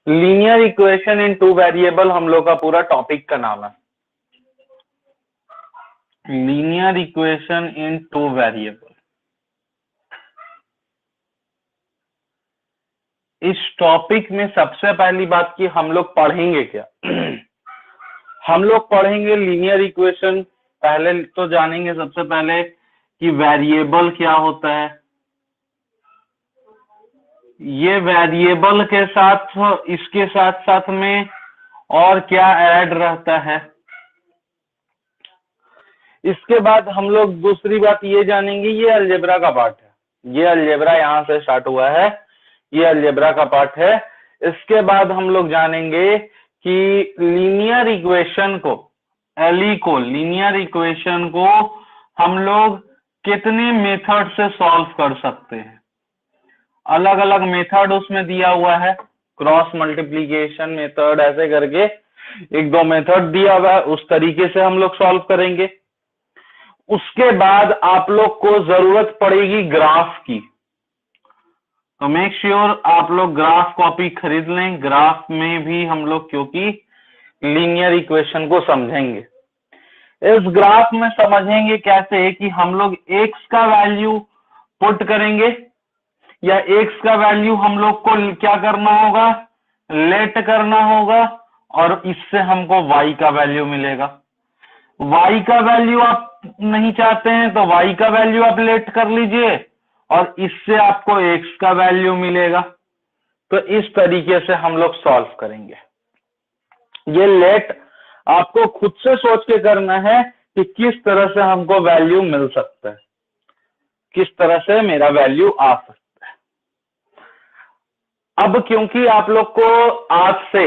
Linear equation in two variable हम लोग का पूरा टॉपिक का नाम है, linear equation in two variable. इस टॉपिक में सबसे पहली बात की हम लोग पढ़ेंगे क्या हम लोग पढ़ेंगे लीनियर इक्वेशन। पहले तो जानेंगे सबसे पहले कि वेरिएबल क्या होता है, ये वेरिएबल के साथ इसके साथ साथ में और क्या ऐड रहता है। इसके बाद हम लोग दूसरी बात ये जानेंगे, ये अलजेब्रा का पार्ट है, ये अलजेब्रा यहाँ से स्टार्ट हुआ है, ये अलजेब्रा का पार्ट है। इसके बाद हम लोग जानेंगे कि लीनियर इक्वेशन को, लीनियर इक्वेशन को हम लोग कितने मेथड से सॉल्व कर सकते हैं। अलग अलग मेथड उसमें दिया हुआ है, क्रॉस मल्टीप्लीकेशन मेथड, ऐसे करके एक दो मेथड दिया हुआ है, उस तरीके से हम लोग सॉल्व करेंगे। उसके बाद आप लोग को जरूरत पड़ेगी ग्राफ की, तो मेक श्योर आप लोग ग्राफ कॉपी खरीद लें। ग्राफ में भी हम लोग क्योंकि लीनियर इक्वेशन को समझेंगे। इस ग्राफ में समझेंगे कैसे कि हम लोग x का वैल्यू पुट करेंगे या x का वैल्यू हम लोग को क्या करना होगा, लेट करना होगा, और इससे हमको y का वैल्यू मिलेगा। y का वैल्यू आप नहीं चाहते हैं तो y का वैल्यू आप लेट कर लीजिए और इससे आपको x का वैल्यू मिलेगा। तो इस तरीके से हम लोग सॉल्व करेंगे। ये लेट आपको खुद से सोच के करना है कि किस तरह से हमको वैल्यू मिल सकता है, किस तरह से मेरा वैल्यू आ सकता है। अब क्योंकि आप लोग को आज से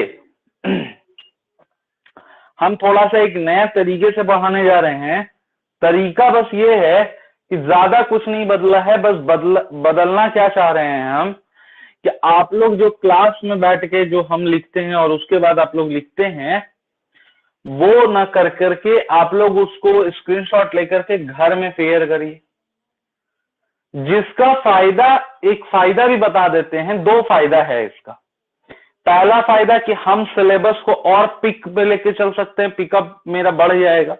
हम थोड़ा सा एक नया तरीके से पढ़ाने जा रहे हैं, तरीका बस ये है कि ज्यादा कुछ नहीं बदला है, बस बदलना क्या चाह रहे हैं हम कि आप लोग जो क्लास में बैठ के जो हम लिखते हैं और उसके बाद आप लोग लिखते हैं, वो ना कर करके आप लोग उसको स्क्रीनशॉट लेकर के घर में शेयर करिए। जिसका फायदा, एक फायदा भी बता देते हैं, दो फायदा है इसका। पहला फायदा कि हम सिलेबस को और पिक पे लेके चल सकते हैं, पिकअप मेरा बढ़ जाएगा,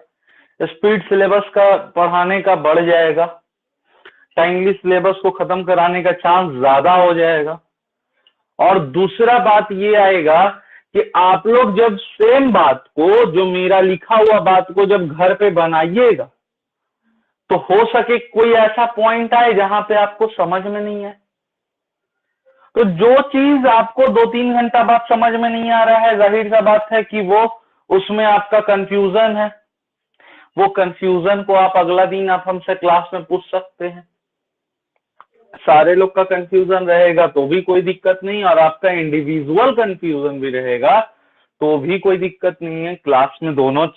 स्पीड सिलेबस का पढ़ाने का बढ़ जाएगा, टाइमली सिलेबस को खत्म कराने का चांस ज्यादा हो जाएगा। और दूसरा बात ये आएगा कि आप लोग जब सेम बात को, जो मेरा लिखा हुआ बात को जब घर पे बनाइएगा, तो हो सके कोई ऐसा पॉइंट आए जहां पे आपको समझ में नहीं है। तो जो चीज आपको 2-3 घंटा बाद समझ में नहीं आ रहा है, जाहिर सा बात है कि वो उसमें आपका कंफ्यूजन है। वो कंफ्यूजन को आप अगला दिन आप हमसे क्लास में पूछ सकते हैं। सारे लोग का कंफ्यूजन रहेगा तो भी कोई दिक्कत नहीं, और आपका इंडिविजुअल कंफ्यूजन भी रहेगा तो भी कोई दिक्कत नहीं है। क्लास में दोनों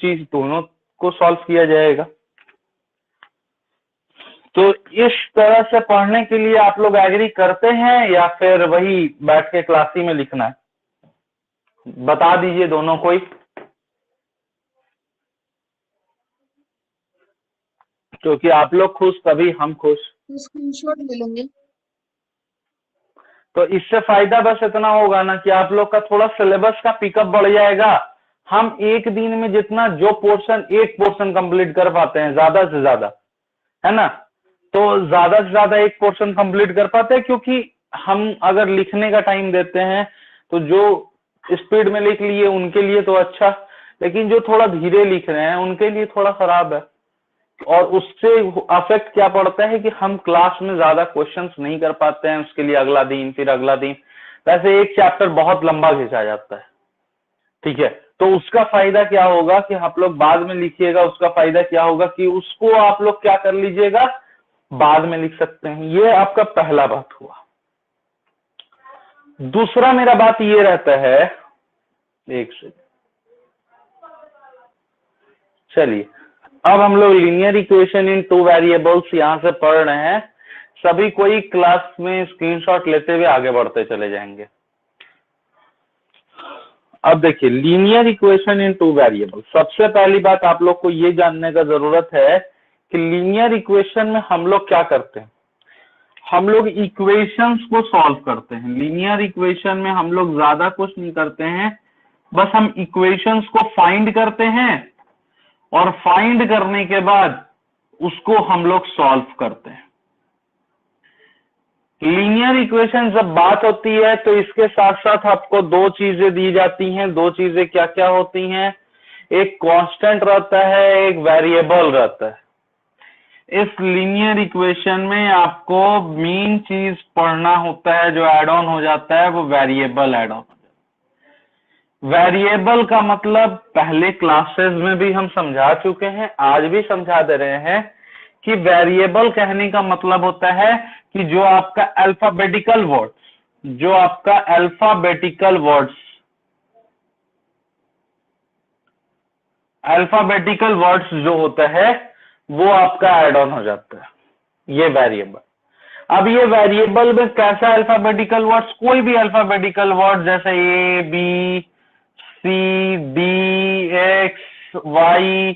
को सॉल्व किया जाएगा। तो इस तरह से पढ़ने के लिए आप लोग एग्री करते हैं या फिर वही बैठ के क्लास ही में लिखना है? बता दीजिए दोनों कोई। क्योंकि आप लोग खुश तभी हम खुश। स्क्रीनशॉट ले लेंगे। तो इससे फायदा बस इतना होगा ना कि आप लोग का थोड़ा सिलेबस का पिकअप बढ़ जाएगा। हम एक दिन में जितना जो पोर्शन, एक पोर्शन कंप्लीट कर पाते हैं ज्यादा से ज्यादा, है ना, तो ज्यादा से ज्यादा एक पोर्शन कंप्लीट कर पाते हैं। क्योंकि हम अगर लिखने का टाइम देते हैं तो जो स्पीड में लिख लिए उनके लिए तो अच्छा, लेकिन जो थोड़ा धीरे लिख रहे हैं उनके लिए थोड़ा खराब है। और उससे अफेक्ट क्या पड़ता है कि हम क्लास में ज्यादा क्वेश्चंस नहीं कर पाते हैं, उसके लिए अगला दिन, फिर अगला दिन, वैसे एक चैप्टर बहुत लंबा खिंचा जाता है। ठीक है, तो उसका फायदा क्या होगा कि आप लोग बाद में लिखिएगा। उसका फायदा क्या होगा कि उसको आप लोग क्या कर लीजिएगा, बाद में लिख सकते हैं। ये आपका पहला बात हुआ। दूसरा मेरा बात ये रहता है, एक सेकंड, चलिए अब हम लोग linear equation in two variables यहां से पढ़ रहे हैं। सभी कोई क्लास में स्क्रीनशॉट लेते हुए आगे बढ़ते चले जाएंगे। अब देखिए linear equation in two variable, सबसे पहली बात आप लोग को ये जानने का जरूरत है कि लीनियर इक्वेशन में हम लोग क्या करते हैं। हम लोग इक्वेशंस को सॉल्व करते हैं। लीनियर इक्वेशन में हम लोग ज्यादा कुछ नहीं करते हैं, बस हम इक्वेशंस को फाइंड करते हैं और फाइंड करने के बाद उसको हम लोग सॉल्व करते हैं। लीनियर इक्वेशन जब बात होती है तो इसके साथ साथ आपको दो चीजें दी जाती हैं। दो चीजें क्या क्या होती हैं? एक कांस्टेंट रहता है, एक वेरिएबल रहता है। इस लीनियर इक्वेशन में आपको मेन चीज पढ़ना होता है, जो एड ऑन हो जाता है वो वेरिएबल एड ऑन हो जाता है। वेरिएबल का मतलब पहले क्लासेस में भी हम समझा चुके हैं, आज भी समझा दे रहे हैं कि वेरिएबल कहने का मतलब होता है कि जो आपका अल्फाबेटिकल वर्ड्स जो होता है वो आपका ऐड ऑन हो जाता है, ये वेरिएबल। अब ये वेरिएबल में कैसा अल्फाबेटिकल वर्ड्स? कोई भी अल्फाबेटिकल वर्ड जैसे A B C D X Y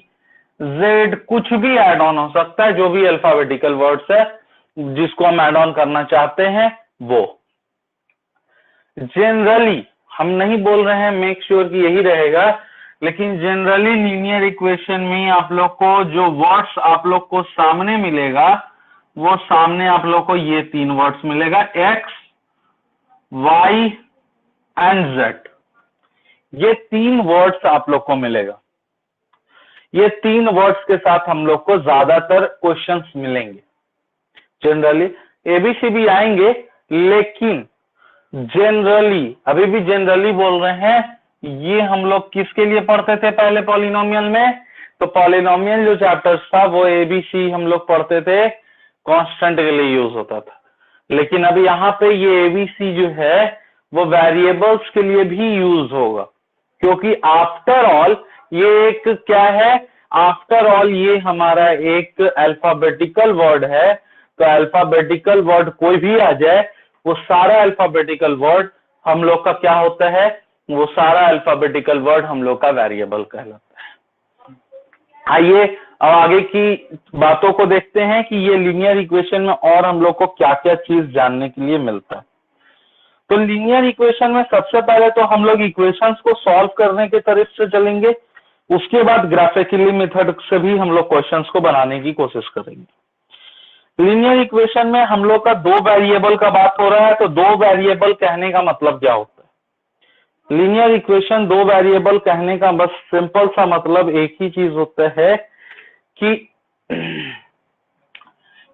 Z कुछ भी ऐड ऑन हो सकता है। जो भी अल्फाबेटिकल वर्ड्स है जिसको हम ऐड ऑन करना चाहते हैं वो। जनरली हम नहीं बोल रहे हैं मेक श्योर कि यही रहेगा, लेकिन जनरली लीनियर इक्वेशन में आप लोग को जो वर्ड्स आप लोग को सामने मिलेगा वो सामने आप लोग को ये तीन वर्ड्स मिलेगा, एक्स वाई एंड जेड। ये तीन वर्ड्स आप लोग को मिलेगा। ये तीन वर्ड्स के साथ हम लोग को ज्यादातर क्वेश्चंस मिलेंगे। जनरली एबीसी भी आएंगे, लेकिन जनरली अभी भी जनरली बोल रहे हैं। ये हम लोग किसके लिए पढ़ते थे पहले पॉलिनोमियल में? तो पॉलिनोमियल जो चैप्टर्स था वो एबीसी हम लोग पढ़ते थे, कांस्टेंट के लिए यूज होता था। लेकिन अभी यहाँ पे ये एबीसी जो है वो वेरिएबल्स के लिए भी यूज होगा, क्योंकि आफ्टर ऑल ये एक क्या है? आफ्टर ऑल ये हमारा एक अल्फाबेटिकल वर्ड है। तो अल्फाबेटिकल वर्ड कोई भी आ जाए, वो सारा अल्फाबेटिकल वर्ड हम लोग का क्या होता है? वो सारा अल्फाबेटिकल वर्ड हम लोग का वेरिएबल कहलाता है। आइए अब आगे की बातों को देखते हैं कि ये लीनियर इक्वेशन में और हम लोग को क्या क्या चीज जानने के लिए मिलता है। तो लीनियर इक्वेशन में सबसे पहले तो हम लोग इक्वेशंस को सॉल्व करने के तरीके से चलेंगे, उसके बाद ग्राफिकली मेथड से भी हम लोग क्वेश्चंस को बनाने की कोशिश करेंगे। लीनियर इक्वेशन में हम लोग का दो वेरिएबल का बात हो रहा है, तो दो वेरिएबल कहने का मतलब क्या होता है? लीनियर इक्वेशन दो वेरिएबल कहने का बस सिंपल सा मतलब एक ही चीज होता है कि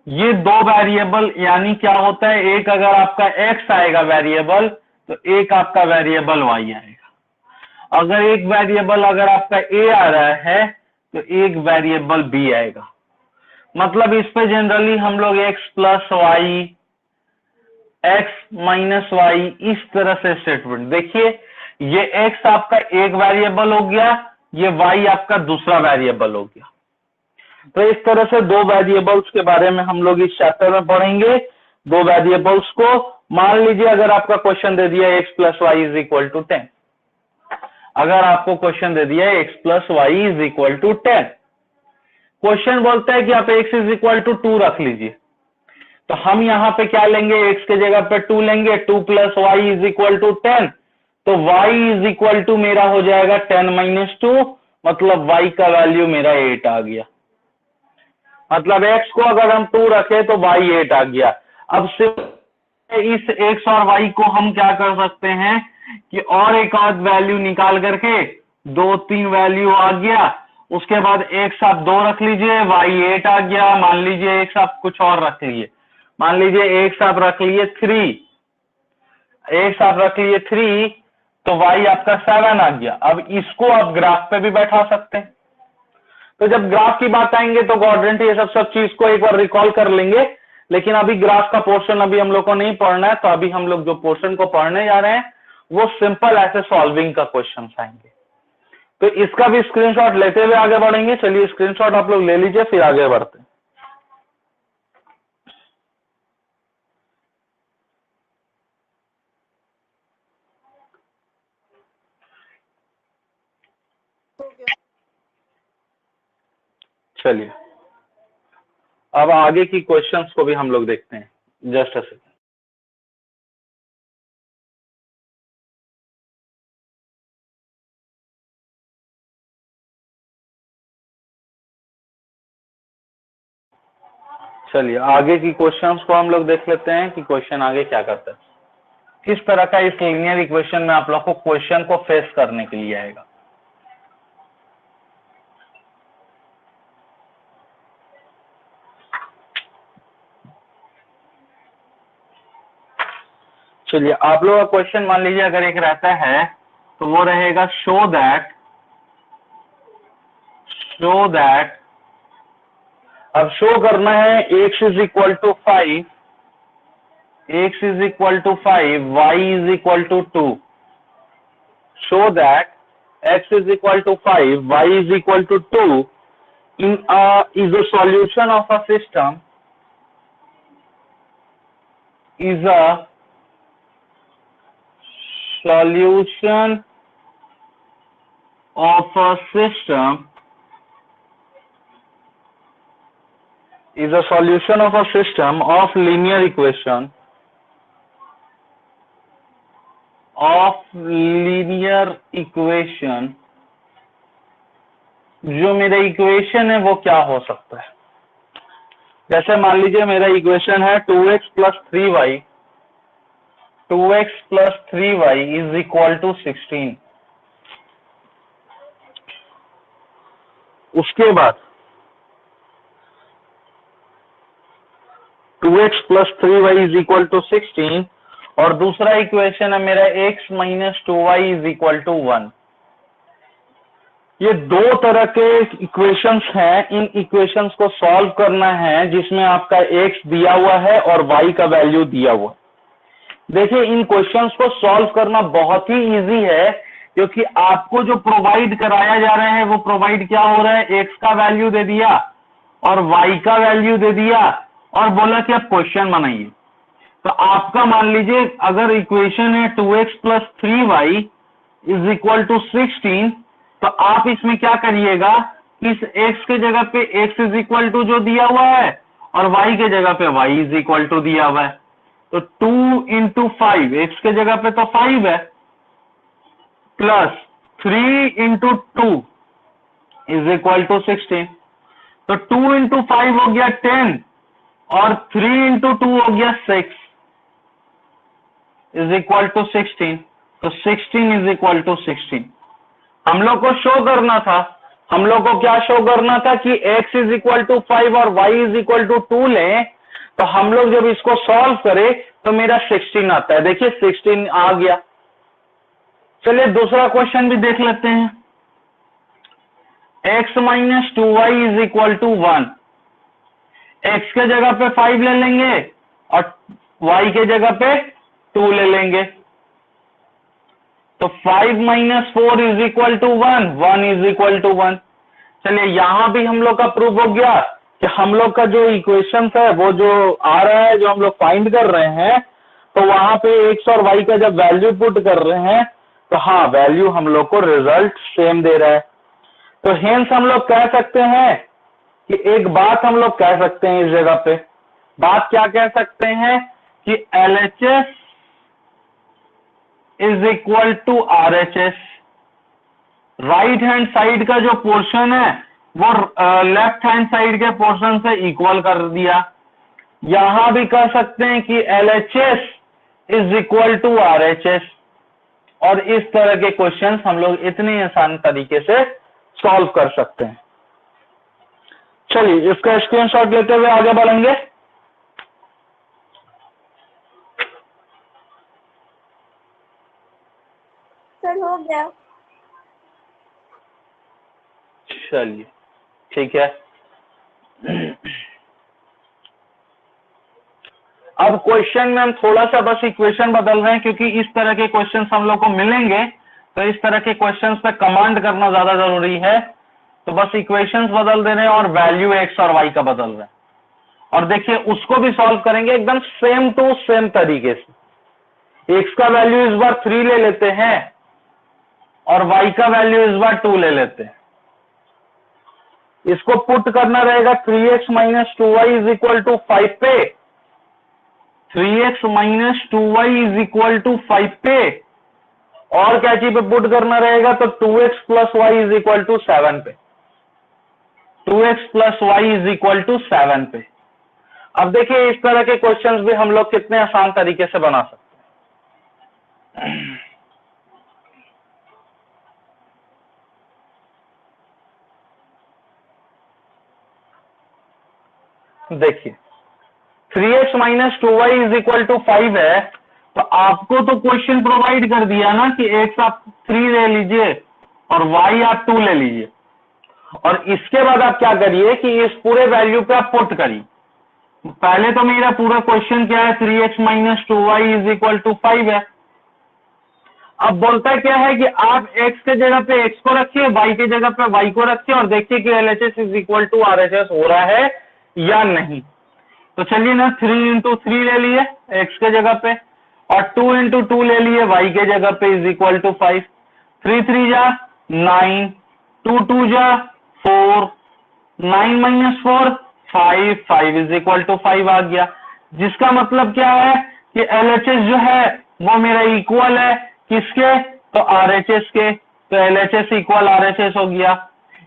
ये दो वेरिएबल, यानी क्या होता है? एक अगर आपका x आएगा वेरिएबल, तो एक आपका वेरिएबल y आएगा। अगर एक वेरिएबल अगर आपका a आ रहा है तो एक वेरिएबल b आएगा। मतलब इस पे जनरली हम लोग x plus Y, x minus Y इस तरह से स्टेटमेंट। देखिए ये x आपका एक वेरिएबल हो गया, ये y आपका दूसरा वेरिएबल हो गया। तो इस तरह से दो वेरिएबल्स के बारे में हम लोग इस चैप्टर में पढ़ेंगे। दो वेरिएबल्स को मान लीजिए अगर आपका क्वेश्चन दे दिया x plus Y is equal to 10, अगर आपको क्वेश्चन दे दिया x plus Y is equal to 10, question बोलता है कि आप x इज इक्वल टू 2 रख लीजिए, तो हम यहाँ पे क्या लेंगे? x के जगह पे 2 लेंगे। 2 plus Y is equal to 10, तो y इज इक्वल टू मेरा हो जाएगा 10 माइनस 2, मतलब y का वैल्यू मेरा 8 आ गया। मतलब x को अगर हम 2 रखे तो y 8 आ गया। अब सिर्फ इस x और y को हम क्या कर सकते हैं कि और एक आध वैल्यू निकाल करके 2-3 वैल्यू आ गया, उसके बाद x आप 2 रख लीजिए, y 8 आ गया। मान लीजिए x आप कुछ और रख लिए, मान लीजिए x आप रख लिए 3, x आप रख लिए 3, तो y आपका 7 आ गया। अब इसको आप ग्राफ पे भी बैठा सकते हैं। तो जब ग्राफ की बात आएंगे तो क्वाड्रेंट ये सब चीज को एक बार रिकॉल कर लेंगे, लेकिन अभी ग्राफ का पोर्शन अभी हम लोग को नहीं पढ़ना है। तो अभी हम लोग जो पोर्शन को पढ़ने जा रहे हैं वो सिंपल ऐसे सॉल्विंग का क्वेश्चन आएंगे। तो इसका भी स्क्रीनशॉट लेते हुए आगे बढ़ेंगे। चलिए स्क्रीनशॉट आप लोग ले लीजिए, फिर आगे बढ़ते हैं। चलिए अब आगे की क्वेश्चंस को भी हम लोग देखते हैं। Just a second. चलिए आगे की क्वेश्चंस को हम लोग देख लेते हैं कि क्वेश्चन आगे क्या करता है, किस तरह का इस लीनियर इक्वेशन में आप लोग को क्वेश्चन को फेस करने के लिए आएगा। चलिए आप लोग का क्वेश्चन मान लीजिए अगर एक रहता है तो वो रहेगा शो दैट अब शो करना है x is equal to 5, x is equal to 5, y is equal to 2। Show that x is equal to 5, y is equal to 2 is a solution of a system is a solution of a system is a solution of a system of linear equation जो मेरा equation है वो क्या हो सकता है। जैसे मान लीजिए मेरा इक्वेशन है 2x plus 3y, 2x plus 3y is equal to 16। उसके बाद 2x plus 3y is equal to 16 और दूसरा इक्वेशन है मेरा x minus 2y is equal to 1। ये दो तरह के इक्वेशंस हैं, इन इक्वेशंस को सॉल्व करना है जिसमें आपका x दिया हुआ है और y का वैल्यू दिया हुआ है। देखिए इन क्वेश्चंस को सॉल्व करना बहुत ही इजी है क्योंकि आपको जो प्रोवाइड कराया जा रहा है वो प्रोवाइड क्या हो रहा है, x का वैल्यू दे दिया और y का वैल्यू दे दिया और बोला कि आप क्वेश्चन बनाइए। तो आपका मान लीजिए अगर इक्वेशन है 2x plus 3y is equal to 16, तो आप इसमें क्या करिएगा, इस x के जगह पे x इज इक्वल टू जो दिया हुआ है और y के जगह पे y इज इक्वल टू दिया हुआ है। तो 2 इंटू 5, x के जगह पे तो 5 है, plus 3 into 2 is equal to 16। तो 2 इंटू 5 हो गया 10 और 3 इंटू 2 हो गया 6 इज इक्वल टू 16। तो 16 इज इक्वल टू 16 हम लोग को शो करना था। हम लोग को क्या शो करना था कि x इज इक्वल टू 5 और y इज इक्वल टू 2 लें, तो हम लोग जब इसको सॉल्व करें तो मेरा 16 आता है। देखिए 16 आ गया। चलिए दूसरा क्वेश्चन भी देख लेते हैं। x minus 2y is equal to 1, x के जगह पे 5 ले लेंगे और y के जगह पे 2 ले लेंगे। तो 5 minus 4 is equal to 1, 1 is equal to 1। चलिए यहां भी हम लोग का प्रूफ हो गया कि हम लोग का जो इक्वेशन है वो जो आ रहा है, जो हम लोग फाइंड कर रहे हैं, तो वहां पे x और y का जब वैल्यू पुट कर रहे हैं तो हाँ वैल्यू हम लोग को रिजल्ट सेम दे रहा है। तो हेंस हम लोग कह सकते हैं कि एक बात हम लोग कह सकते हैं इस जगह पे, बात क्या कह सकते हैं कि LHS is equal to RHS। Right hand side का जो पोर्शन है वो लेफ्ट हैंड साइड के पोर्शन से इक्वल कर दिया। यहां भी कह सकते हैं कि LHS is equal to RHS। और इस तरह के क्वेश्चंस हम लोग इतने आसान तरीके से सॉल्व कर सकते हैं। चलिए इसका स्क्रीनशॉट लेते हुए आगे बढ़ेंगे। सर हो गया। चलिए ठीक है। अब क्वेश्चन में हम थोड़ा सा बस इक्वेशन बदल रहे हैं क्योंकि इस तरह के क्वेश्चंस हम लोग को मिलेंगे, तो इस तरह के क्वेश्चंस पे कमांड करना ज्यादा जरूरी है। तो बस इक्वेशंस बदल दे रहे हैं और वैल्यू x और y का बदल रहे हैं। और देखिए उसको भी सॉल्व करेंगे एकदम सेम टू सेम तरीके से। x का वैल्यू इस बार 3 ले लेते हैं और y का वैल्यू इस बार 2 ले लेते हैं। इसको पुट करना रहेगा 3x minus 2y is equal to 5 पे, 3x minus 2y is equal to 5 पे, और क्या चीज पे पुट करना रहेगा, तो 2x plus Y is equal to 7 पे, 2x plus Y is equal to 7 पे। अब देखिए इस तरह के क्वेश्चंस भी हम लोग कितने आसान तरीके से बना सकते हैं। देखिए 3x minus 2y is equal to 5 है, तो आपको तो क्वेश्चन प्रोवाइड कर दिया ना कि x आप 3 ले लीजिए और y आप 2 ले लीजिए, और इसके बाद आप क्या करिए कि इस पूरे वैल्यू पे आप पुट करिए। पहले तो मेरा पूरा क्वेश्चन क्या है, 3x minus 2y is equal to 5 है। अब बोलता क्या है कि आप x के जगह पे x को रखिए, y के जगह पे y को रखिए, और देखिए कि LHS is equal to RHS हो रहा है या नहीं। तो चलिए ना 3 इंटू 3 ले लिए x के जगह पे, और 2 इंटू 2 ले लिए y के जगह पे इज इक्वल टू 5। 3 3 जा 9, 2 2 जा 4, 9 माइनस 4 5, 5 इज इक्वल टू 5 आ गया, जिसका मतलब क्या है कि LHS जो है वो मेरा इक्वल है किसके, तो RHS के, तो LHS इक्वल RHS हो गया।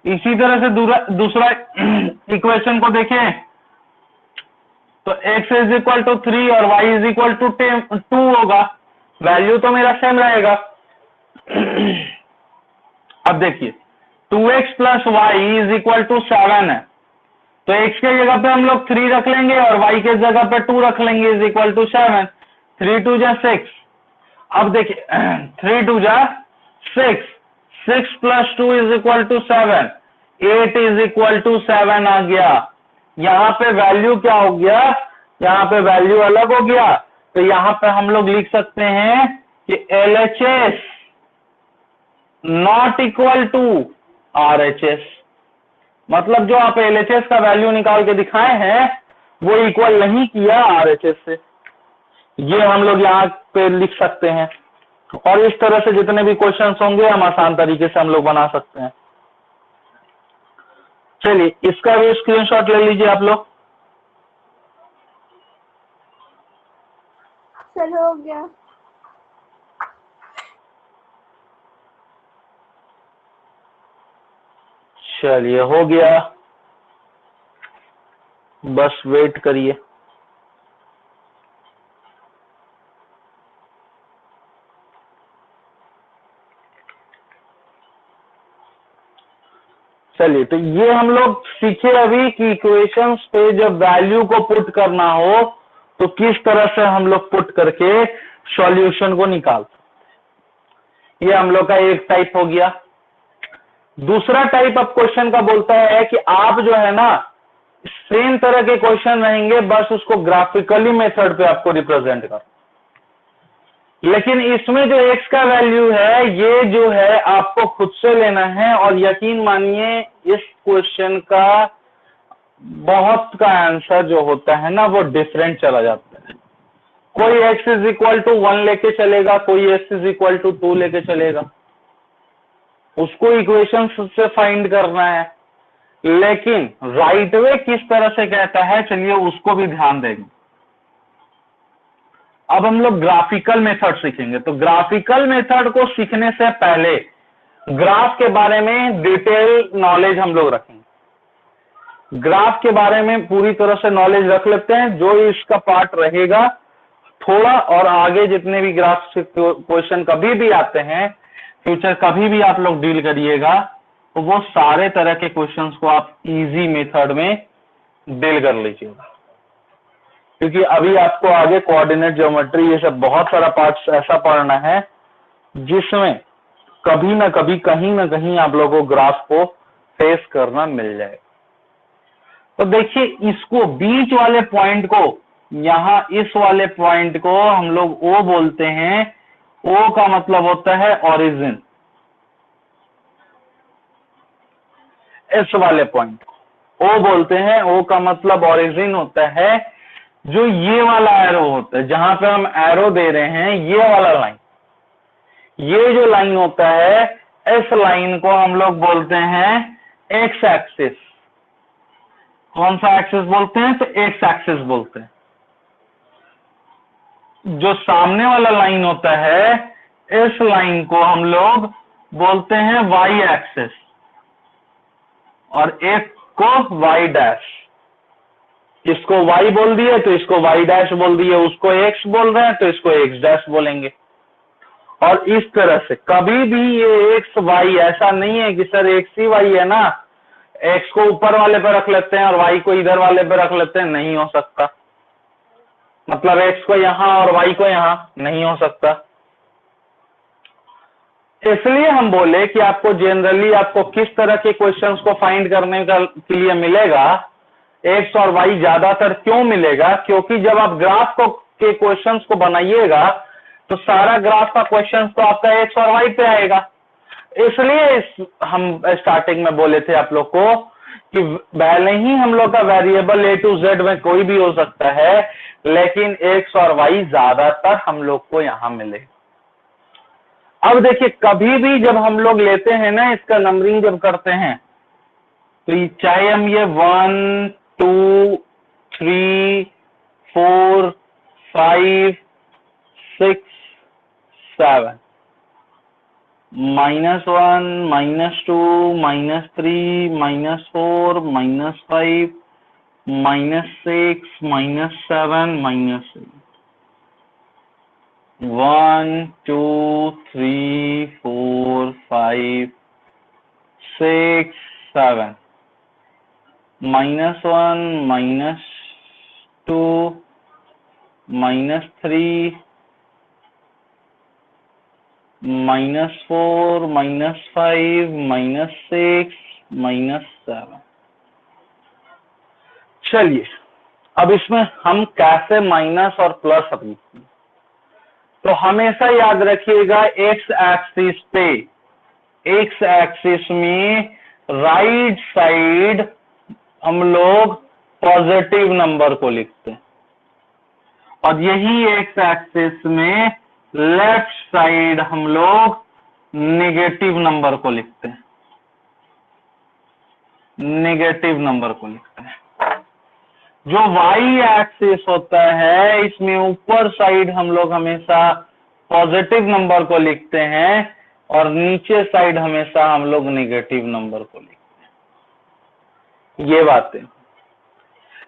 इसी तरह से दूसरा इक्वेशन को देखें, तो x इज इक्वल टू 3 और y इज इक्वल टू 2 होगा, वैल्यू तो मेरा सेम रहेगा। अब देखिए 2x plus Y is equal to 7 है, तो x के जगह पे हम लोग 3 रख लेंगे और y के जगह पे 2 रख लेंगे इज इक्वल टू 7, 3 2 जा 6। अब देखिए 3 2 जा 6, 6 plus 2 is equal to 7, 8 is equal to 7 आ गया। यहाँ पे वैल्यू क्या हो गया, यहाँ पे वैल्यू अलग हो गया, तो यहाँ पे हम लोग लिख सकते हैं कि LHS not equal to RHS, मतलब जो आप LHS का वैल्यू निकाल के दिखाए हैं वो इक्वल नहीं किया RHS से, ये हम लोग यहाँ पे लिख सकते हैं। और इस तरह से जितने भी क्वेश्चंस होंगे हम आसान तरीके से हम लोग बना सकते हैं। चलिए इसका भी स्क्रीनशॉट ले लीजिए आप लोग। सर हो गया। चलिए हो गया, बस वेट करिए। चलिए तो ये हम लोग सीखे अभी कि इक्वेशंस पे जब वैल्यू को पुट करना हो तो किस तरह से हम लोग पुट करके सॉल्यूशन को निकाल सकते। ये हम लोग का एक टाइप हो गया। दूसरा टाइप अब क्वेश्चन का बोलता है कि आप जो है ना सेम तरह के क्वेश्चन रहेंगे, बस उसको ग्राफिकली मेथड पे आपको रिप्रेजेंट कर, लेकिन इसमें जो x का वैल्यू है ये जो है आपको खुद से लेना है, और यकीन मानिए इस क्वेश्चन का बहुत का आंसर जो होता है ना वो डिफरेंट चला जाता है। कोई x इज इक्वल टू 1 लेके चलेगा, कोई x इज इक्वल टू 2 लेके चलेगा, उसको इक्वेशन से फाइंड करना है। लेकिन राइट वे किस तरह से कहता है चलिए उसको भी ध्यान देंगे। अब हम लोग ग्राफिकल मेथड सीखेंगे, तो ग्राफिकल मेथड को सीखने से पहले ग्राफ के बारे में डिटेल नॉलेज हम लोग रखेंगे। ग्राफ के बारे में पूरी तरह से नॉलेज रख लेते हैं, जो इसका पार्ट रहेगा थोड़ा, और आगे जितने भी ग्राफ क्वेश्चन कभी भी आते हैं, फ्यूचर कभी भी आप लोग डील करिएगा, तो वो सारे तरह के क्वेश्चंस को आप इजी मेथड में डील कर लीजिएगा, क्योंकि अभी आपको आगे कोऑर्डिनेट ज्योमेट्री ये सब बहुत सारा पार्ट्स ऐसा पढ़ना है जिसमें कभी ना कभी कहीं ना कहीं आप लोगों को ग्राफ को फेस करना मिल जाए। तो देखिए इसको बीच वाले पॉइंट को, यहां इस वाले पॉइंट को हम लोग O बोलते हैं। O का मतलब होता है ओरिजिन, इस वाले पॉइंट को O बोलते हैं। O का मतलब ओरिजिन होता है। जो ये वाला एरो होता है, जहां पे हम एरो दे रहे हैं, ये वाला लाइन, ये जो लाइन होता है, इस लाइन को हम लोग बोलते हैं एक्स एक्सिस। कौन सा एक्सिस बोलते हैं, तो एक्स एक्सिस बोलते हैं। जो सामने वाला लाइन होता है, इस लाइन को हम लोग बोलते हैं वाई एक्सिस और एक को वाई डैश। इसको वाई बोल दिए तो इसको वाई डैश बोल दिए, उसको एक्स बोल रहे हैं तो इसको एक्स डैश बोलेंगे। और इस तरह से कभी भी ये एक्स वाई ऐसा नहीं है कि सर एक्स ही वाई है ना, एक्स को ऊपर वाले पे रख लेते हैं और वाई को इधर वाले पे रख लेते हैं, नहीं हो सकता। मतलब एक्स को यहां और वाई को यहां, नहीं हो सकता। इसलिए हम बोले कि आपको जनरली आपको किस तरह के क्वेश्चंस को फाइंड करने के लिए मिलेगा, एक्स और वाई ज्यादातर क्यों मिलेगा, क्योंकि जब आप ग्राफ के क्वेश्चंस को बनाइएगा तो सारा ग्राफ का क्वेश्चन तो आपका एक्स और वाई पे आएगा। इसलिए हम स्टार्टिंग में बोले थे आप लोग को कि भले ही हम लोग का वेरिएबल ए टू जेड में कोई भी हो सकता है, लेकिन एक्स और वाई ज्यादातर हम लोग को यहां मिलेगा। अब देखिए, कभी भी जब हम लोग लेते हैं ना, इसका नंबरिंग जब करते हैं, तो चाहे हम ये 1 2 3 4 5 6 7 -1 -2 -3 -4 -5 -6 -7 -8 1 2 3 4 5 6 7 -1 -2 -3 -4 -5 -6 -7। चलिए, अब इसमें हम कैसे माइनस और प्लस लिखते हैं, तो हमेशा याद रखिएगा एक्स एक्सिस पे, एक्स एक्सिस में राइट साइड हम लोग पॉजिटिव नंबर को लिखते हैं और यही एक्स एक्सिस में लेफ्ट साइड हम लोग नेगेटिव नंबर को लिखते हैं, नेगेटिव नंबर को लिखते हैं। जो वाई एक्सिस होता है, इसमें ऊपर साइड हम लोग हमेशा पॉजिटिव नंबर को लिखते हैं और नीचे साइड हमेशा हम लोग नेगेटिव नंबर को लिखते हैं। ये बातें।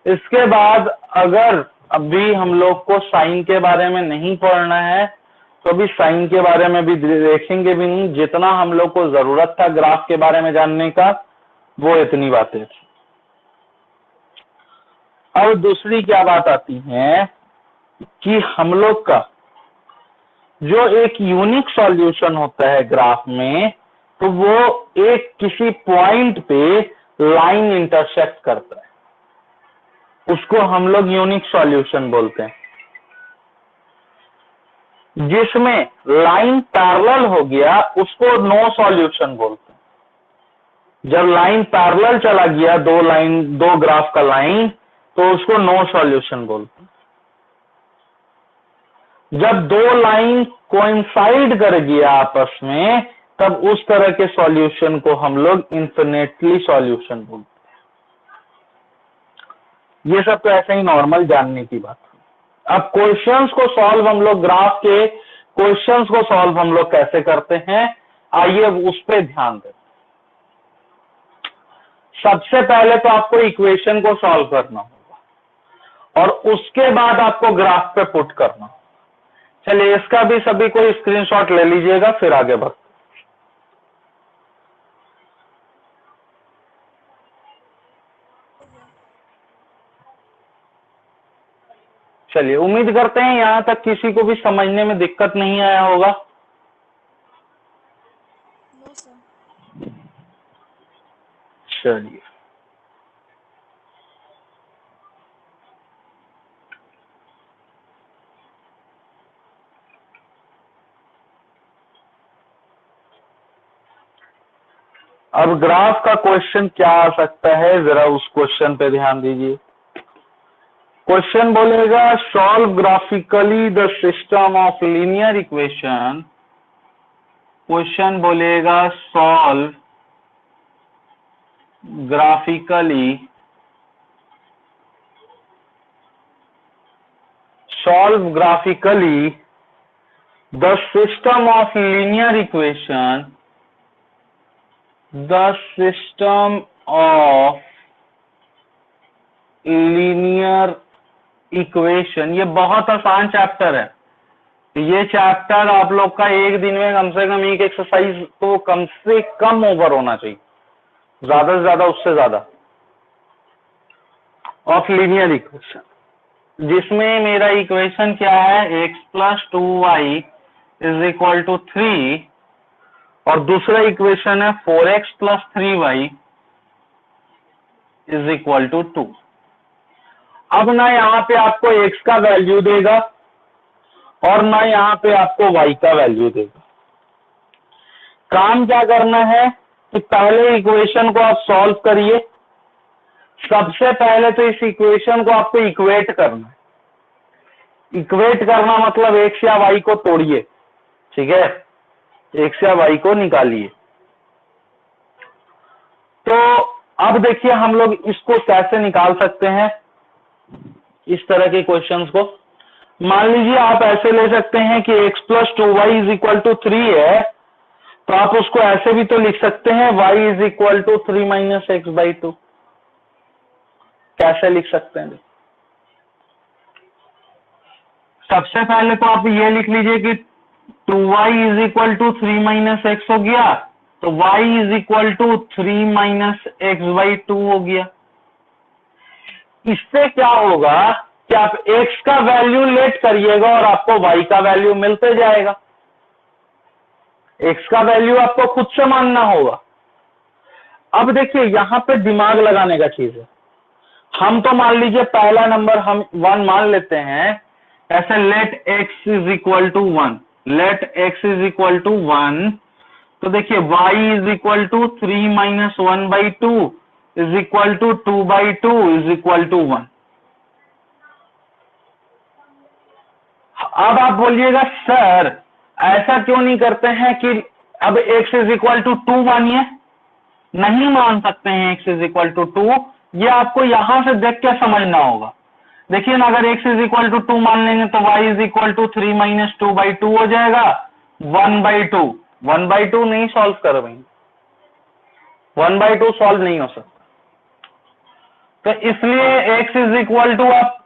इसके बाद अगर अभी हम लोग को साइन के बारे में नहीं पढ़ना है तो भी साइन के बारे में भी देखेंगे भी नहीं, जितना हम लोग को जरूरत था ग्राफ के बारे में जानने का वो इतनी बातें थी। अब दूसरी क्या बात आती है कि हम लोग का जो एक यूनिक सॉल्यूशन होता है ग्राफ में, तो वो एक किसी पॉइंट पे लाइन इंटरसेक्ट करता है, उसको हम लोग यूनिक सॉल्यूशन बोलते हैं। जिसमें लाइन पैरेलल हो गया उसको नो सॉल्यूशन बोलते हैं। जब लाइन पैरेलल चला गया, दो ग्राफ का लाइन, तो उसको नो सॉल्यूशन बोलते हैं। जब दो लाइन कोइंसाइड कर गया आपस में, तब उस तरह के सॉल्यूशन को हम लोग इन्फिनेटली सॉल्यूशन बोलते हैं। ये सब तो ऐसे ही नॉर्मल जानने की बात है। अब क्वेश्चंस को सॉल्व हम लोग, ग्राफ के क्वेश्चंस को सॉल्व हम लोग कैसे करते हैं, आइए उस पर ध्यान दें। सबसे पहले तो आपको इक्वेशन को सॉल्व करना होगा और उसके बाद आपको ग्राफ पे पुट करना होगा। चलिए, इसका भी सभी कोई स्क्रीनशॉट ले लीजिएगा, फिर आगे बढ़ते। चलिए, उम्मीद करते हैं यहां तक किसी को भी समझने में दिक्कत नहीं आया होगा। चलिए, अब ग्राफ का क्वेश्चन क्या आ सकता है, जरा उस क्वेश्चन पे ध्यान दीजिए। क्वेश्चन बोलेगा solve graphically the system of linear equation. Question बोलेगा solve graphically solve graphically the system of linear equation, the system of linear equation। ये बहुत आसान चैप्टर है। ये चैप्टर आप लोग का एक दिन में कम से कम एक एक्सरसाइज तो कम से कम ओवर होना चाहिए, ज्यादा से ज्यादा उससे ज्यादा, ऑफ लीनियर इक्वेशन, जिसमें मेरा इक्वेशन क्या है, x plus 2y is equal to 3 और दूसरा इक्वेशन है 4x plus 3y is equal to 2। अब ना यहाँ पे आपको x का वैल्यू देगा और ना यहाँ पे आपको y का वैल्यू देगा। काम क्या करना है कि पहले इक्वेशन को आप सॉल्व करिए। सबसे पहले तो इस इक्वेशन को आपको इक्वेट करना है। इक्वेट करना मतलब x या y को तोड़िए, ठीक है, x या y को निकालिए। तो अब देखिए हम लोग इसको कैसे निकाल सकते हैं, इस तरह के क्वेश्चंस को। मान लीजिए आप ऐसे ले सकते हैं कि x plus 2y is equal to 3 है, तो आप उसको ऐसे भी तो लिख सकते हैं y is equal to 3 minus X by 2। कैसे लिख सकते हैं? सबसे पहले तो आप ये लिख लीजिए कि 2y is equal to 3 minus X हो गया, तो y is equal to 3 minus X by 2 हो गया। इससे क्या होगा कि आप x का वैल्यू लेट करिएगा और आपको y का वैल्यू मिलते जाएगा। x का वैल्यू आपको खुद से मानना होगा। अब देखिए यहां पे दिमाग लगाने का चीज है। हम तो मान लीजिए पहला नंबर हम 1 मान लेते हैं, ऐसे let x is equal to 1, let x is equal to 1, तो देखिए y is equal to 3 minus 1 by 2 is equal to 2 by 2 is equal to 1। अब आप बोलिएगा सर ऐसा क्यों नहीं करते हैं कि अब x इज इक्वल टू 2 मानिए। नहीं मान सकते हैं x इज इक्वल टू 2, ये आपको यहां से देख के समझना होगा। देखिए ना, अगर x इज इक्वल टू 2 मान लेंगे तो y is equal to 3 minus 2 by 2 हो जाएगा, 1 बाई 2। 1 बाई 2 नहीं सॉल्व कर पाएंगे, 1 बाई 2 सॉल्व नहीं हो सकता। तो इसलिए x इज इक्वल टू आप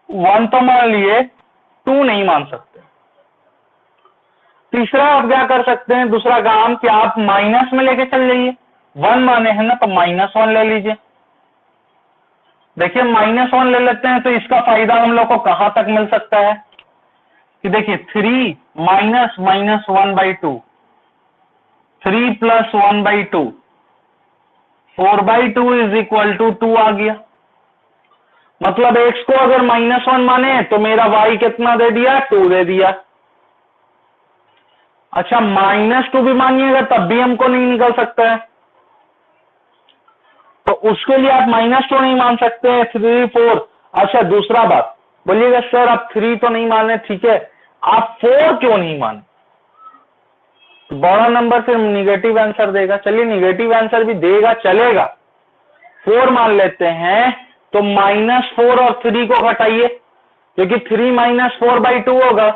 1 तो मान लिए, 2 नहीं मान सकते। तीसरा आप क्या कर सकते हैं, दूसरा काम कि आप माइनस में लेके चल जाइए। 1 माने हैं ना, तो -1 ले लीजिए। देखिए -1 ले लेते हैं तो इसका फायदा हम लोग को कहां तक मिल सकता है कि देखिए 3 minus minus 1 by 2, 3 plus 1 by 2, 4 by 2 is equal to 2 आ गया। मतलब x को अगर -1 माने तो मेरा y कितना दे दिया, 2 दे दिया। अच्छा -2 भी मानिएगा तब भी हमको नहीं निकल सकता है, तो उसके लिए आप -2 नहीं मान सकते हैं, 3 4। अच्छा दूसरा बात, बोलिएगा सर आप 3 तो नहीं मान रहे, ठीक है, आप 4 क्यों नहीं मान? तो बड़ा नंबर फिर निगेटिव आंसर देगा। चलिए निगेटिव आंसर भी देगा, चलेगा। 4 मान लेते हैं, तो -4 और 3 को घटाइए, क्योंकि 3 माइनस 4 बाई 2 होगा।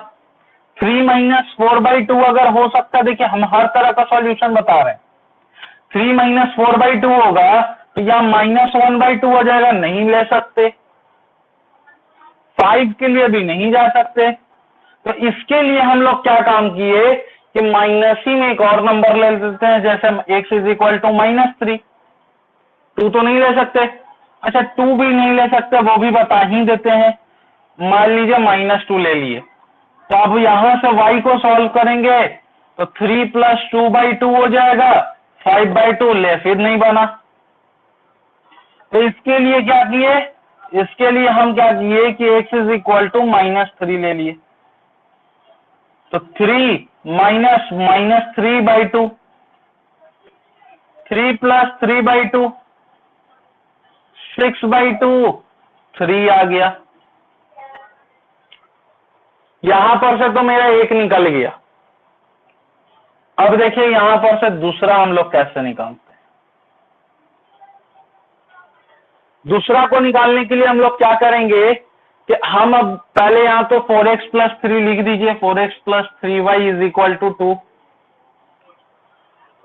3 माइनस 4 बाई 2 अगर हो सकता है, देखिए हम हर तरह का सॉल्यूशन बता रहे हैं। 3 माइनस 4 बाई 2 होगा तो यहाँ -1 बाई 2 हो जाएगा, नहीं ले सकते। 5 के लिए भी नहीं जा सकते। तो इसके लिए हम लोग क्या काम किए कि माइनस ही में एक और नंबर ले लेते हैं, जैसे x इज इक्वल टू -3। 2 तो नहीं ले सकते। अच्छा 2 भी नहीं ले सकते, वो भी बता ही देते हैं। मान लीजिए -2 ले लिए, तो अब यहां से y को सॉल्व करेंगे तो 3 प्लस 2 बाई 2 हो जाएगा, 5 बाई 2 ले फिर नहीं बना। तो इसके लिए क्या किए, इसके लिए हम क्या किए कि x इज इक्वल टू -3 ले लिए, तो 3 minus -3 by 2, 3 plus 3 by 2, 6 by 2, 3 आ गया। यहां पर से तो मेरा 1 निकल गया। अब देखिए यहां पर से दूसरा हम लोग कैसे निकालते हैं। दूसरा को निकालने के लिए हम लोग क्या करेंगे कि हम अब पहले यहां तो 4x प्लस 3 लिख दीजिए, 4x plus 3y is equal to 2।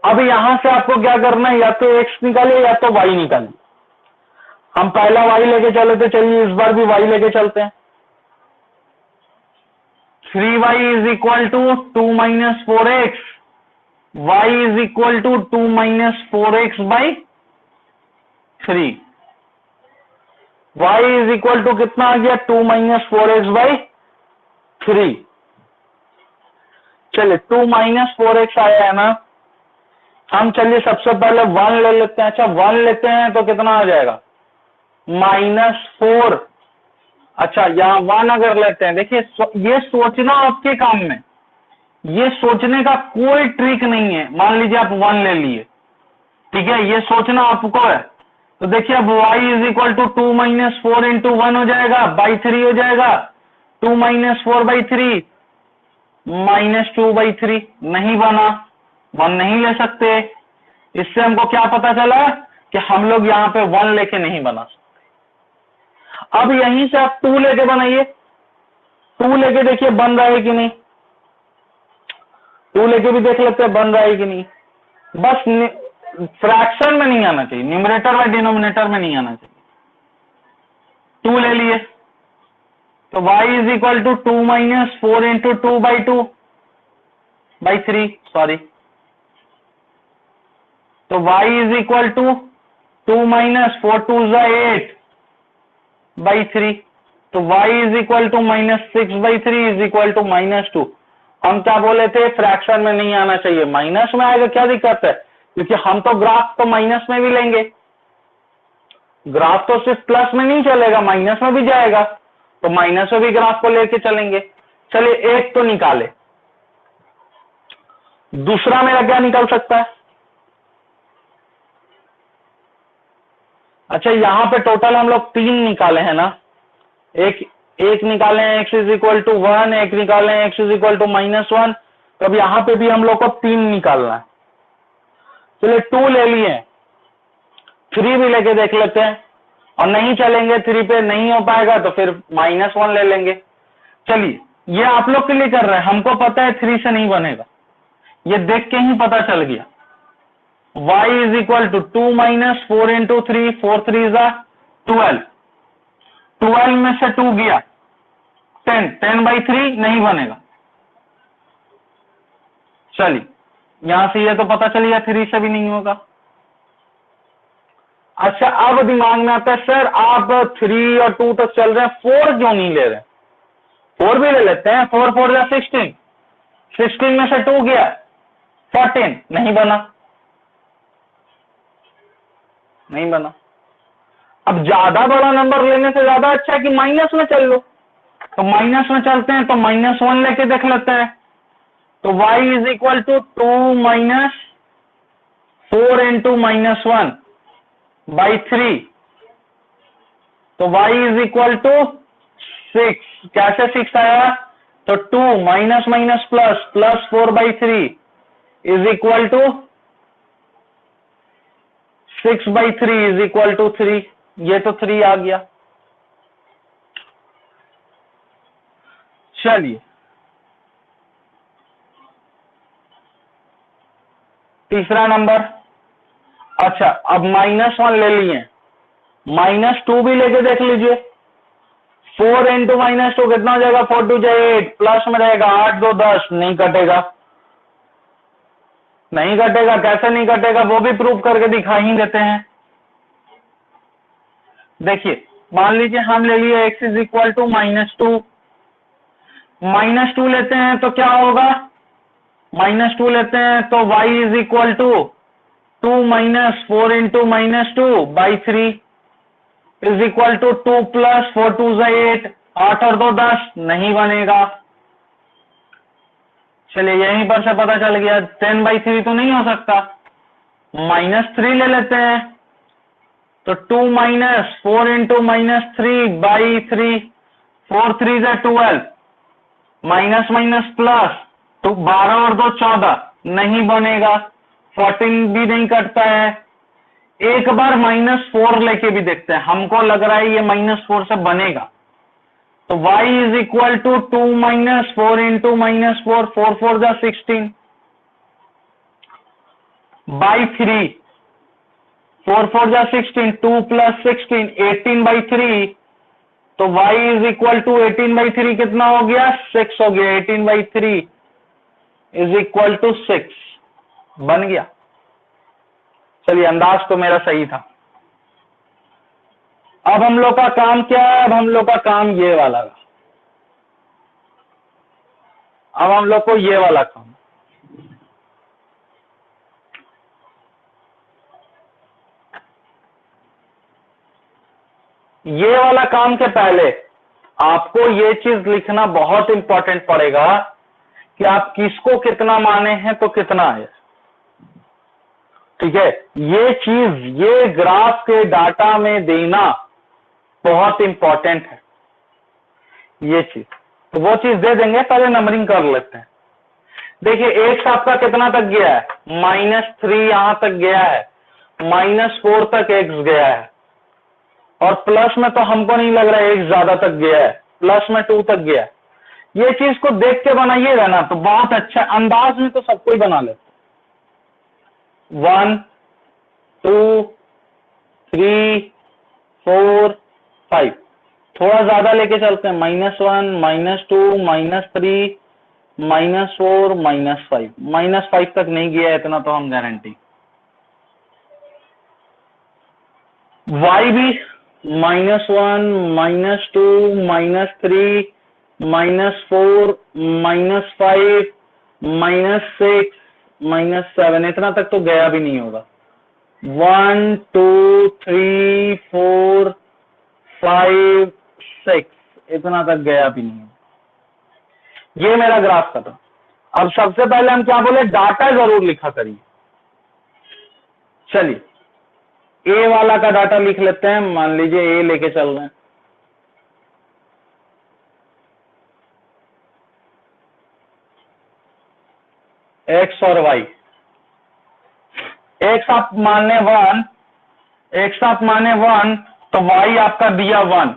अब यहां से आपको क्या करना है, या तो x निकालिए या तो y निकालिए। हम पहला y लेके चले थे, चलिए इस बार भी y लेके चलते हैं। 3y is equal to 2 minus 4x, y is equal to 2 minus 4x by 3। y is equal to कितना आ गया, 2 माइनस 4x बाई 3। चलिए 2 माइनस 4x आया है ना, हम चलिए सबसे पहले 1 ले लेते हैं। अच्छा 1 लेते हैं तो कितना आ जाएगा, -4। अच्छा यहाँ 1 अगर लेते हैं, देखिए ये सोचना आपके काम में, ये सोचने का कोई ट्रिक नहीं है। मान लीजिए आप 1 ले लिए, ठीक है, ये सोचना आपको है। तो देखिए अब y is equal to 2 minus 4 into 1 हो जाएगा, बाई 3 हो जाएगा। 2 माइनस 4 बाई 3 -2 बाई 3 नहीं बना, 1 नहीं ले सकते। इससे हमको क्या पता चला कि हम लोग यहाँ पे 1 लेके नहीं बना सकते। अब यहीं से आप 2 लेके बनाइए, 2 लेके देखिए बन रहा है कि नहीं, 2 लेके भी देख लेते हैं बन रहा है कि नहीं। बस फ्रैक्शन में नहीं आना चाहिए, न्यूमरेटर और डिनोमिनेटर में नहीं आना चाहिए। 2 ले लिए तो y is equal to 2 minus 4 into 2 by 2 by 3, sorry. तो y is equal to 2 minus 4 2 8 by 3। तो y is equal to -6 by 3 is equal to -2। हम क्या बोले थे, फ्रैक्शन में नहीं आना चाहिए, माइनस में आएगा, क्या दिक्कत है, क्योंकि हम तो ग्राफ तो माइनस में भी लेंगे। ग्राफ तो सिर्फ प्लस में नहीं चलेगा, माइनस में भी जाएगा, तो माइनस में भी ग्राफ को लेके चलेंगे। चलिए एक तो निकाले, दूसरा मेरा क्या निकल सकता है। अच्छा यहां पे टोटल हम लोग 3 निकाले हैं ना, एक निकाले हैं x इज इक्वल टू 1, एक निकाले हैं x इज इक्वल टू -1। तो अब यहां पे भी हम लोग को 3 निकालना है। चलिए 2 ले लिए, 3 भी लेके देख लेते हैं, और नहीं चलेंगे 3 पे, नहीं हो पाएगा तो फिर -1 ले लेंगे। चलिए ये आप लोग के लिए कर रहे हैं, हमको पता है 3 से नहीं बनेगा, ये देख के ही पता चल गया। y is equal to 2 minus 4 into 3, 4 3 जा 12, 12 में से 2 गया 10, 10 बाई 3 नहीं बनेगा। चलिए यहां से ये तो पता चल गया 3 से भी नहीं होगा। अच्छा अब दिमाग में आता है, सर आप 3 और 2 तक चल रहे हैं, 4 क्यों नहीं ले रहे, 4 भी ले लेते हैं। 4 4 या 16, 16 में से 2 गया 14, नहीं बना, नहीं बना। अब ज्यादा बड़ा नंबर लेने से ज्यादा अच्छा है कि माइनस में चल लो, तो माइनस में चलते हैं, तो -1 लेके देख लेते हैं। तो y is equal to 2 minus 4 into -1 by 3। तो y इज इक्वल टू 6, कैसे 6 आया, तो 2 minus minus plus, plus 4 by 3 is equal to 6 by 3 is equal to 3। ये तो 3 आ गया। चलिए तीसरा नंबर। अच्छा अब -1 ले लिए, -2 भी लेके देख लीजिए। 4 इंटू -2 कितना हो जाएगा, 4 2 8, प्लस में रहेगा 8 2 10, नहीं कटेगा, नहीं कटेगा। कैसे नहीं कटेगा वो भी प्रूव करके दिखा ही देते हैं। देखिए मान लीजिए हम ले लिए x इज इक्वल टू -2, -2 लेते हैं तो क्या होगा, -2 लेते हैं तो y is equal to 2 minus 4 into -2 by 3 is equal to 2 plus 4 2 8, 8 और 2 10, नहीं बनेगा। चलिए यहीं पर से पता चल गया 10 बाई 3 तो नहीं हो सकता, -3 ले लेते हैं, तो 2 माइनस 4 इंटू -3 बाई 3, 4 3 जा 12, माइनस माइनस प्लस, तो 12 और 2 14, नहीं बनेगा। 14 भी नहीं कटता है। एक बार -4 लेके भी देखते हैं, हमको लग रहा है ये -4 से बनेगा। तो y is equal to 2 minus 4 into minus 4, 4 4 जा 16 बाई 3, 4 4 जा 16, 2 प्लस 16 18 बाई 3, तो y is equal to 18 by 3 कितना हो गया 6 हो गया। 18 बाई 3 इज इक्वल टू 6 बन गया। चलिए अंदाज तो मेरा सही था। अब हम लोग का काम क्या है? अब हम लोग का काम ये वाला, अब हम लोग को ये वाला काम, ये वाला काम के पहले आपको ये चीज लिखना बहुत इंपॉर्टेंट पड़ेगा कि आप किसको कितना माने हैं तो कितना है। ठीक है, ये चीज, ये ग्राफ के डाटा में देना बहुत इंपॉर्टेंट है ये चीज। तो वो चीज दे देंगे, पहले नंबरिंग कर लेते हैं। देखिए एक्स आपका कितना तक गया है? -3 यहां तक गया है, -4 तक एक्स गया है, और प्लस में तो हमको नहीं लग रहा है एक्स ज्यादा तक गया है, प्लस में 2 तक गया है। ये चीज को देख के बनाइएगा ना तो बहुत अच्छा, अंदाज में तो सब कोई बना लेते। 1 2 3 4 5, थोड़ा ज्यादा लेके चलते हैं, -1 -2 -3 -4 -5, -5 तक नहीं गया है, इतना तो हम गारंटी। y भी -1 -2 -3 -4 -5 -6 -7, इतना तक तो गया भी नहीं होगा। 1 2 3 4 5 6, इतना तक गया भी नहीं होगा। ये मेरा ग्राफ का था। अब सबसे पहले हम क्या बोले, डाटा जरूर लिखा करिए। चलिए ए वाला का डाटा लिख लेते हैं। मान लीजिए ए लेके चल रहे हैं, एक्स और वाई। एक्स आप माने 1, एक्स आप माने 1 तो वाई आपका दिया 1।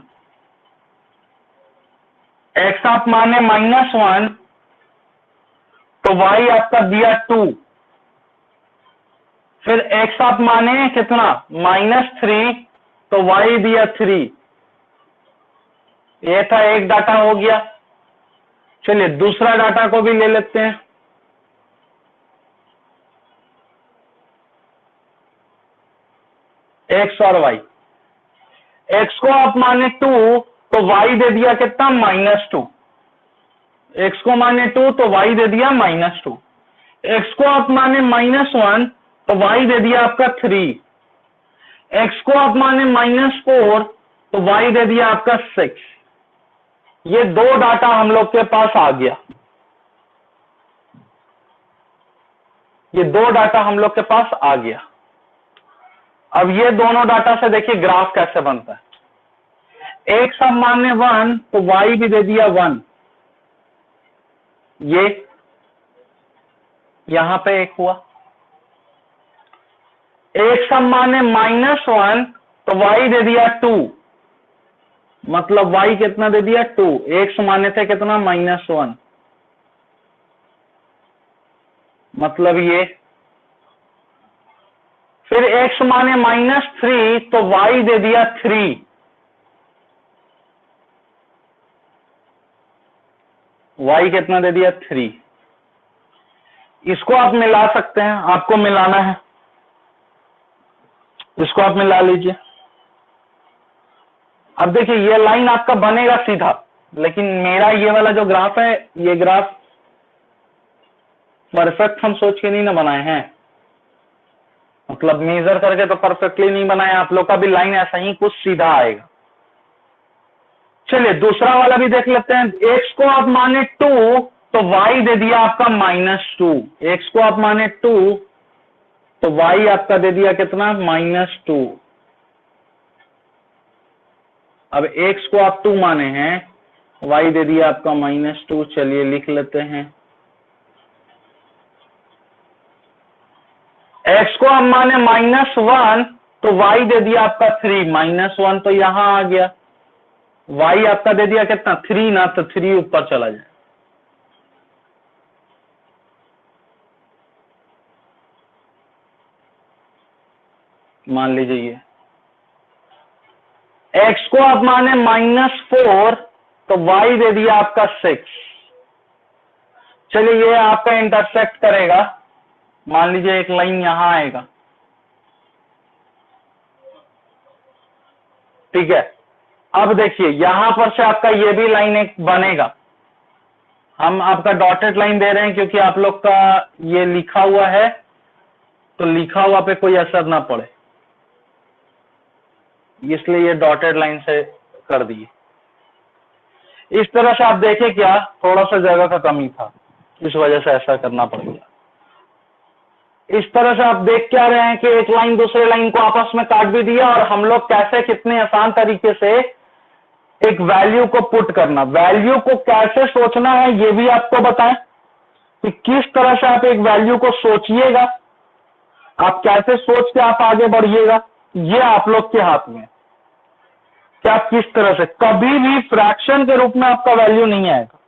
एक्स आप माने -1 तो वाई आपका दिया 2। फिर एक्स आप माने कितना, -3 तो वाई दिया 3। ये था एक डाटा हो गया। चलिए दूसरा डाटा को भी ले लेते हैं। एक्स और वाई, एक्स को आप माने 2 तो वाई दे दिया कितना, -2। एक्स को माने 2 तो वाई दे दिया -2। एक्स को आप माने -1 तो वाई दे दिया आपका 3। एक्स को आप माने -4 तो वाई दे दिया आपका 6। ये दो डाटा हम लोग के पास आ गया। ये दो डाटा हम लोग के पास आ गया। अब ये दोनों डाटा से देखिए ग्राफ कैसे बनता है। एक्स आप माने 1 तो वाई भी दे दिया 1। ये यहां पे एक हुआ। एक्स हम माने -1 तो वाई दे दिया 2, मतलब वाई कितना दे दिया 2। एक्स माने थे कितना, -1, मतलब ये। फिर एक्स माने -3 तो वाई दे दिया 3। वाई कितना दे दिया 3। इसको आप मिला सकते हैं, आपको मिलाना है, इसको आप मिला लीजिए। अब देखिए ये लाइन आपका बनेगा सीधा, लेकिन मेरा ये वाला जो ग्राफ है, ये ग्राफ परफेक्ट हम सोच के नहीं ना बनाए हैं, मतलब मेजर करके तो परफेक्टली नहीं बनाए। आप लोग का भी लाइन ऐसा ही कुछ सीधा आएगा। चलिए दूसरा वाला भी देख लेते हैं। एक्स को आप माने 2 तो वाई दे दिया आपका -2। एक्स को आप माने 2 तो वाई आपका दे दिया कितना, -2। अब एक्स को आप 2 माने हैं, वाई दे दिया आपका -2। चलिए लिख लेते हैं। एक्स को हम माने -1 तो वाई दे दिया आपका 3। -1 तो यहां आ गया, y आपका दे दिया कितना 3 ना, तो 3 ऊपर चला जाए। मान लीजिए ये x को आप माने -4, तो y दे दिया आपका 6। चलिए ये आपका इंटरसेक्ट करेगा, मान लीजिए एक लाइन यहां आएगा, ठीक है। अब देखिए यहां पर से आपका ये भी लाइन एक बनेगा, हम आपका डॉटेड लाइन दे रहे हैं क्योंकि आप लोग का ये लिखा हुआ है, तो लिखा हुआ पे कोई असर ना पड़े, इसलिए ये डॉटेड लाइन से कर दिए। इस तरह से आप देखें क्या थोड़ा सा जगह का कमी था, इस वजह से ऐसा करना पड़ गया। इस तरह से आप देख क्या रहे हैं कि एक लाइन दूसरे लाइन को आपस में काट भी दिया, और हम लोग कैसे कितने आसान तरीके से एक वैल्यू को पुट करना, वैल्यू को कैसे सोचना है ये भी आपको बताएं कि किस तरह से आप एक वैल्यू को सोचिएगा, आप कैसे सोच के आप आगे बढ़िएगा, ये आप लोग के हाथ में कि आप किस तरह से, कभी भी फ्रैक्शन के रूप में आपका वैल्यू नहीं आएगा,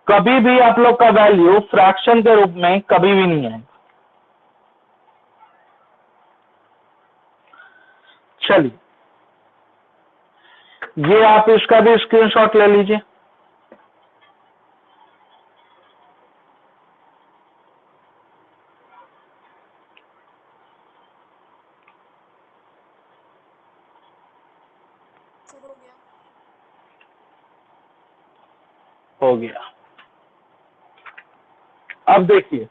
कभी भी आप लोग का वैल्यू फ्रैक्शन के रूप में कभी भी नहीं आएगा। चलिए ये आप इसका भी स्क्रीनशॉट ले लीजिए। हो गया। अब देखिए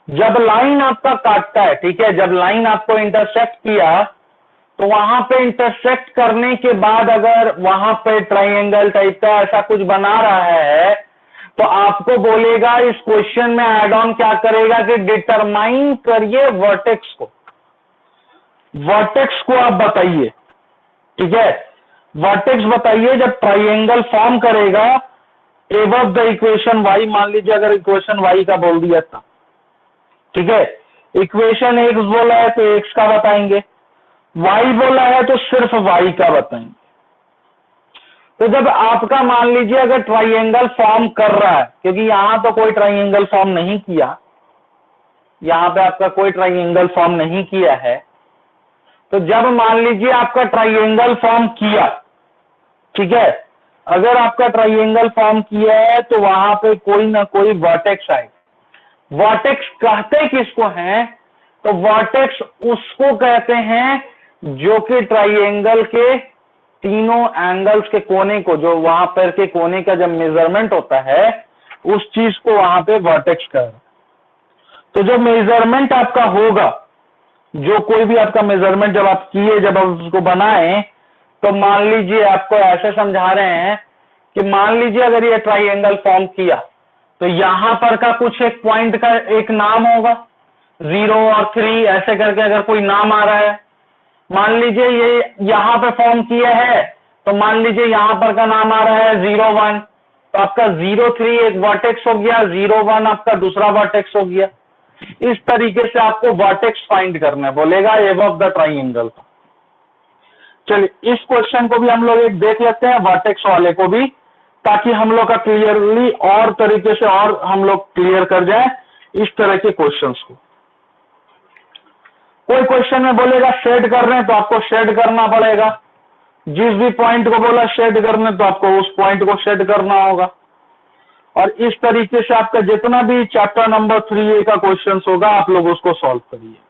जब लाइन आपका काटता है, ठीक है, जब लाइन आपको इंटरसेक्ट किया, तो वहां पे इंटरसेक्ट करने के बाद अगर वहां पे ट्राइंगल टाइप का ऐसा कुछ बना रहा है, तो आपको बोलेगा इस क्वेश्चन में एड ऑन क्या करेगा कि डिटरमाइन करिए वर्टेक्स को, वर्टेक्स को आप बताइए, ठीक है, वर्टेक्स बताइए जब ट्राइंगल फॉर्म करेगा एबव द इक्वेशन y, मान लीजिए अगर इक्वेशन y का बोल दिया था, ठीक है, इक्वेशन x बोला है तो x का बताएंगे, y बोला है तो सिर्फ y का बताएंगे। तो जब आपका मान लीजिए अगर ट्राइंगल फॉर्म कर रहा है, क्योंकि यहां तो कोई ट्राइंगल फॉर्म नहीं किया, यहां पे आपका कोई ट्राइंगल फॉर्म नहीं किया है, तो जब मान लीजिए आपका ट्राइंगल फॉर्म किया, ठीक है, अगर आपका ट्राइंगल फॉर्म किया है तो वहां पे कोई ना कोई वर्टेक्स आए। वर्टेक्स कहते किसको हैं, तो वर्टेक्स उसको कहते हैं जो कि ट्राइंगल के तीनों एंगल्स के कोने को, जो वहां पर के कोने का जब मेजरमेंट होता है उस चीज को वहां पे वर्टेक्स कह। तो जब मेजरमेंट आपका होगा, जो कोई भी आपका मेजरमेंट जब आप किए, जब आप उसको बनाए, तो मान लीजिए आपको ऐसे समझा रहे हैं कि मान लीजिए अगर ये ट्राइंगल फॉर्म किया, तो यहां पर का कुछ एक पॉइंट का एक नाम होगा, 0 और 3 ऐसे करके अगर कोई नाम आ रहा है, मान लीजिए ये यहां पे फॉर्म किया है, तो मान लीजिए यहां पर का नाम आ रहा है 0 1, तो आपका 0 3 एक वर्टेक्स हो गया, 0 1 आपका दूसरा वर्टेक्स हो गया। इस तरीके से आपको वर्टेक्स फाइंड करना है, बोलेगा एबव द ट्राइंगल। चलिए इस क्वेश्चन को भी हम लोग एक देख लेते हैं, वर्टेक्स वाले को भी, ताकि हम लोग का क्लियरली और तरीके से और हम लोग क्लियर कर जाए इस तरह के क्वेश्चंस को। कोई क्वेश्चन में बोलेगा शेड कर रहे हैं तो आपको शेड करना पड़ेगा, जिस भी पॉइंट को बोला शेड करने तो आपको उस पॉइंट को शेड करना होगा, और इस तरीके से आपका जितना भी चैप्टर नंबर 3A का क्वेश्चन होगा आप लोग उसको सॉल्व करिएगा।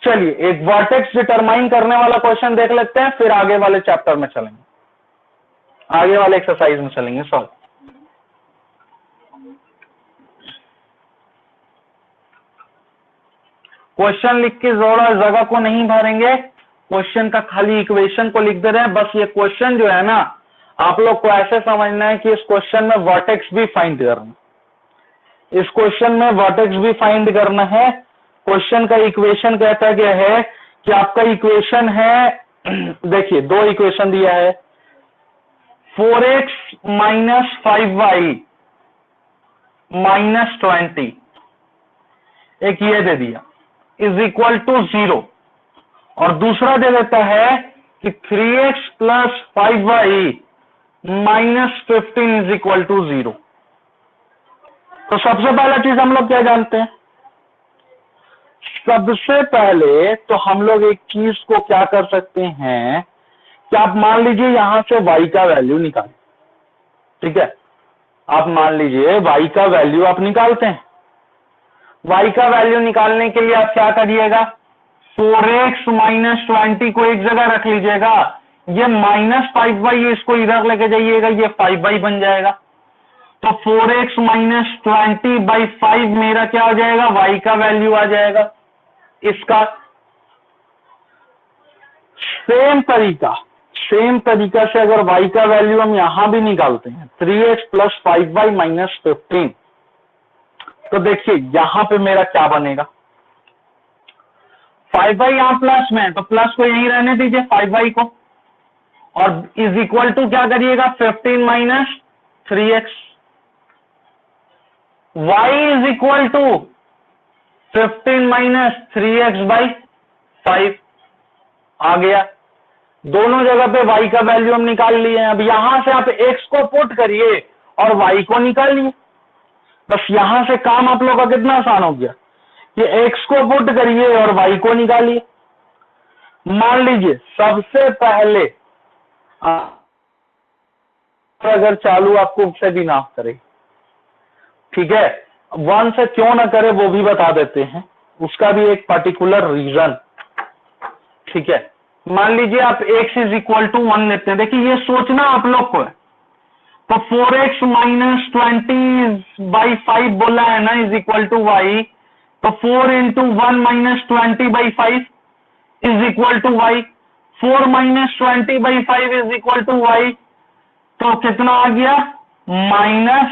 चलिए एक वर्टेक्स डिटरमाइन करने वाला क्वेश्चन देख लेते हैं, फिर आगे वाले चैप्टर में चलेंगे, आगे वाले एक्सरसाइज में चलेंगे। सॉल्व क्वेश्चन लिख के जोड़ा जगह को नहीं भरेंगे, क्वेश्चन का खाली इक्वेशन को लिख दे रहे हैं। बस ये क्वेश्चन जो है ना, आप लोग को ऐसे समझना है कि इस क्वेश्चन में वर्टेक्स भी फाइंड करना, इस क्वेश्चन में वर्टेक्स भी फाइंड करना है। क्वेश्चन का इक्वेशन कहता गया है कि आपका इक्वेशन है, देखिए दो इक्वेशन दिया है, 4x - 5y - 20, एक ये दे दिया, इज इक्वल टू 0, और दूसरा दे देता है कि 3x plus 5y minus 15 is equal to 0। तो सबसे पहला चीज हम लोग क्या जानते हैं? सबसे पहले तो हम लोग एक चीज को क्या कर सकते हैं कि आप मान लीजिए यहां से y का वैल्यू निकालें। ठीक है, आप मान लीजिए y का वैल्यू आप निकालते हैं। y का वैल्यू निकालने के लिए आप क्या करिएगा? 4x माइनस 20 को एक जगह रख लीजिएगा, ये माइनस 5y इसको इधर लेके जाइएगा, ये 5y बन जाएगा। तो 4x माइनस 20/5 मेरा क्या आ जाएगा? y का वैल्यू आ जाएगा इसका। सेम तरीका से अगर y का वैल्यू हम यहां भी निकालते हैं 3x प्लस 5y माइनस 15, तो देखिए यहां पे मेरा क्या बनेगा? 5y यहां प्लस में है तो प्लस को यहीं रहने दीजिए 5y को, और इज इक्वल टू क्या करिएगा? 15 minus 3x। y is equal to 15 minus 3x/5 आ गया। दोनों जगह पे y का वैल्यू हम निकाल लिए हैं। अब यहां से आप x को पुट करिए और y को निकालिए। बस यहां से काम आप लोग का कितना आसान हो गया कि x को पुट करिए और y को निकालिए। मान लीजिए सबसे पहले अगर चालू आपको से भी ना करे, ठीक है, 1 से क्यों ना करे वो भी बता देते हैं, उसका भी एक पर्टिकुलर रीजन। ठीक है, मान लीजिए आप x इज इक्वल टू 1 लेते हैं। देखिए ये सोचना आप लोग को है। तो 4x माइनस 20/5 बोला है ना इज इक्वल टू y, तो 4 into 1 minus 20/5 is equal to y। 4 minus 20/5 is equal to y, तो कितना आ गया? माइनस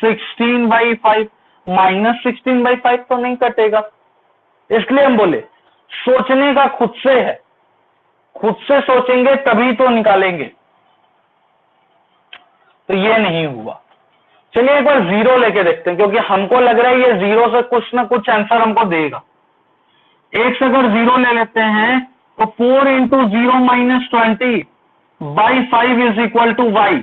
16/5। माइनस 16/5 तो नहीं कटेगा, इसलिए हम बोले सोचने का खुद से है, खुद से सोचेंगे तभी तो निकालेंगे। तो ये नहीं हुआ। चलिए एक बार 0 लेके देखते हैं, क्योंकि हमको लग रहा है ये 0 से कुछ ना कुछ आंसर हमको देगा। एक से अगर 0 ले लेते हैं तो 4 into 0 minus 20/5 is equal to y।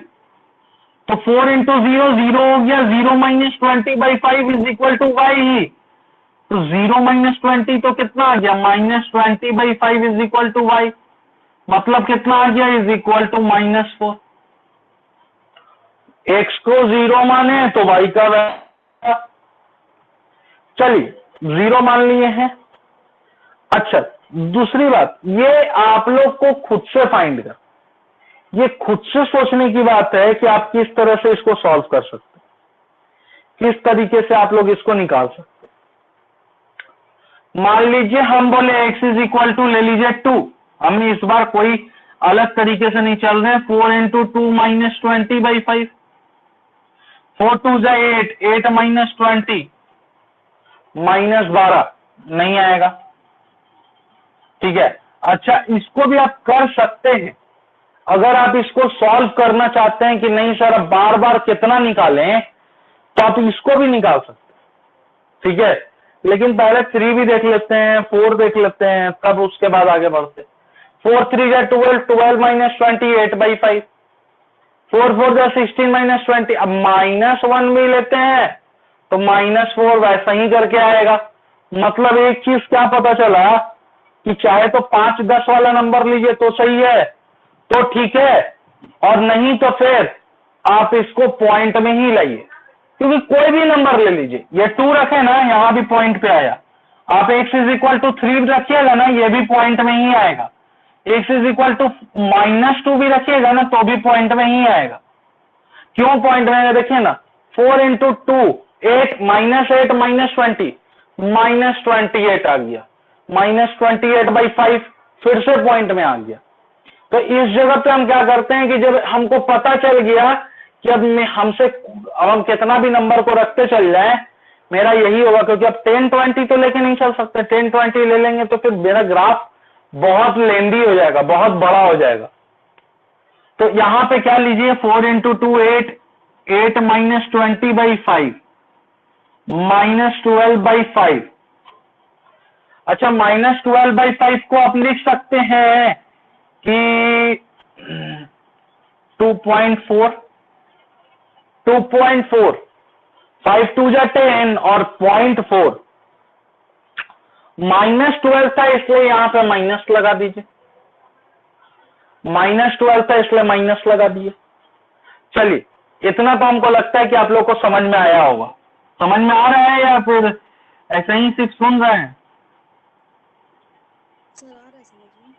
तो 4 इंटू 0 0 हो गया, 0 minus 20/5 is equal to y ही। तो 0 माइनस 20 तो कितना आ गया? Minus 20/5 is equal to y। मतलब कितना आ गया? Is equal to -4। x को 0 माने तो y का वैल्यू, चलिए 0 मान लिए हैं। अच्छा दूसरी बात, ये आप लोग को खुद से फाइंड कर, ये खुद से सोचने की बात है कि आप किस तरह से इसको सॉल्व कर सकते हैं, किस तरीके से आप लोग इसको निकाल सकते हैं। मान लीजिए हम बोले x इज इक्वल टू ले लीजिए 2। हम इस बार कोई अलग तरीके से नहीं चल रहे हैं। 4 इंटू 2 माइनस 20/5, 4 2 जा 8, 8 माइनस 20 माइनस 12 नहीं आएगा। ठीक है, अच्छा इसको भी आप कर सकते हैं। अगर आप इसको सॉल्व करना चाहते हैं कि नहीं सर अब बार बार कितना निकालें, तो आप इसको भी निकाल सकते हैं। ठीक है, लेकिन पहले 3 भी देख लेते हैं, 4 देख लेते हैं, तब उसके बाद आगे बढ़ते। 4 3 जा 12, 12 माइनस 20 8/5, 4 4 जा 16 माइनस 20। अब -1 भी लेते हैं तो -4 वैसा ही करके आएगा। मतलब एक चीज क्या पता चला कि चाहे तो 5 10 वाला नंबर लीजिए तो सही है, तो ठीक है, और नहीं तो फिर आप इसको पॉइंट में ही लाइए, क्योंकि कोई भी नंबर ले लीजिए। ये 2 रखे ना, यहां भी पॉइंट पे आया। आप x इज इक्वल टू 3 रखिएगा ना, ये भी पॉइंट में ही आएगा। x इज इक्वल टू -2 भी रखिएगा ना, तो भी पॉइंट में ही आएगा। क्यों पॉइंट में आएगा? देखिए ना, 4 इंटू 2 8 माइनस 8 माइनस 20 माइनस 28 आ गया, -28/5 फिर से पॉइंट में आ गया। तो इस जगह पे हम क्या करते हैं कि जब हमको पता चल गया कि अब हम कितना भी नंबर को रखते चल जाए, मेरा यही होगा, क्योंकि अब 10 20 तो लेके नहीं चल सकते। 10 20 ले लेंगे तो फिर मेरा ग्राफ बहुत लेंदी हो जाएगा, बहुत बड़ा हो जाएगा। तो यहां पे क्या लीजिए, 4 इंटू 2 8, 8 माइनस 20/5 -12/5। अच्छा, -12/5 को आप लिख सकते हैं कि 2.4, 5 2 जा 10 और 0.4, -12 था इसलिए यहां पे माइनस लगा दीजिए, -12 था इसलिए माइनस लगा दिए। चलिए, इतना तो हमको लगता है कि आप लोग को समझ में आया होगा। समझ में आ रहा है या फिर ऐसे ही सिर्फ सुन रहे हैं? सर आ रहा है समझ में।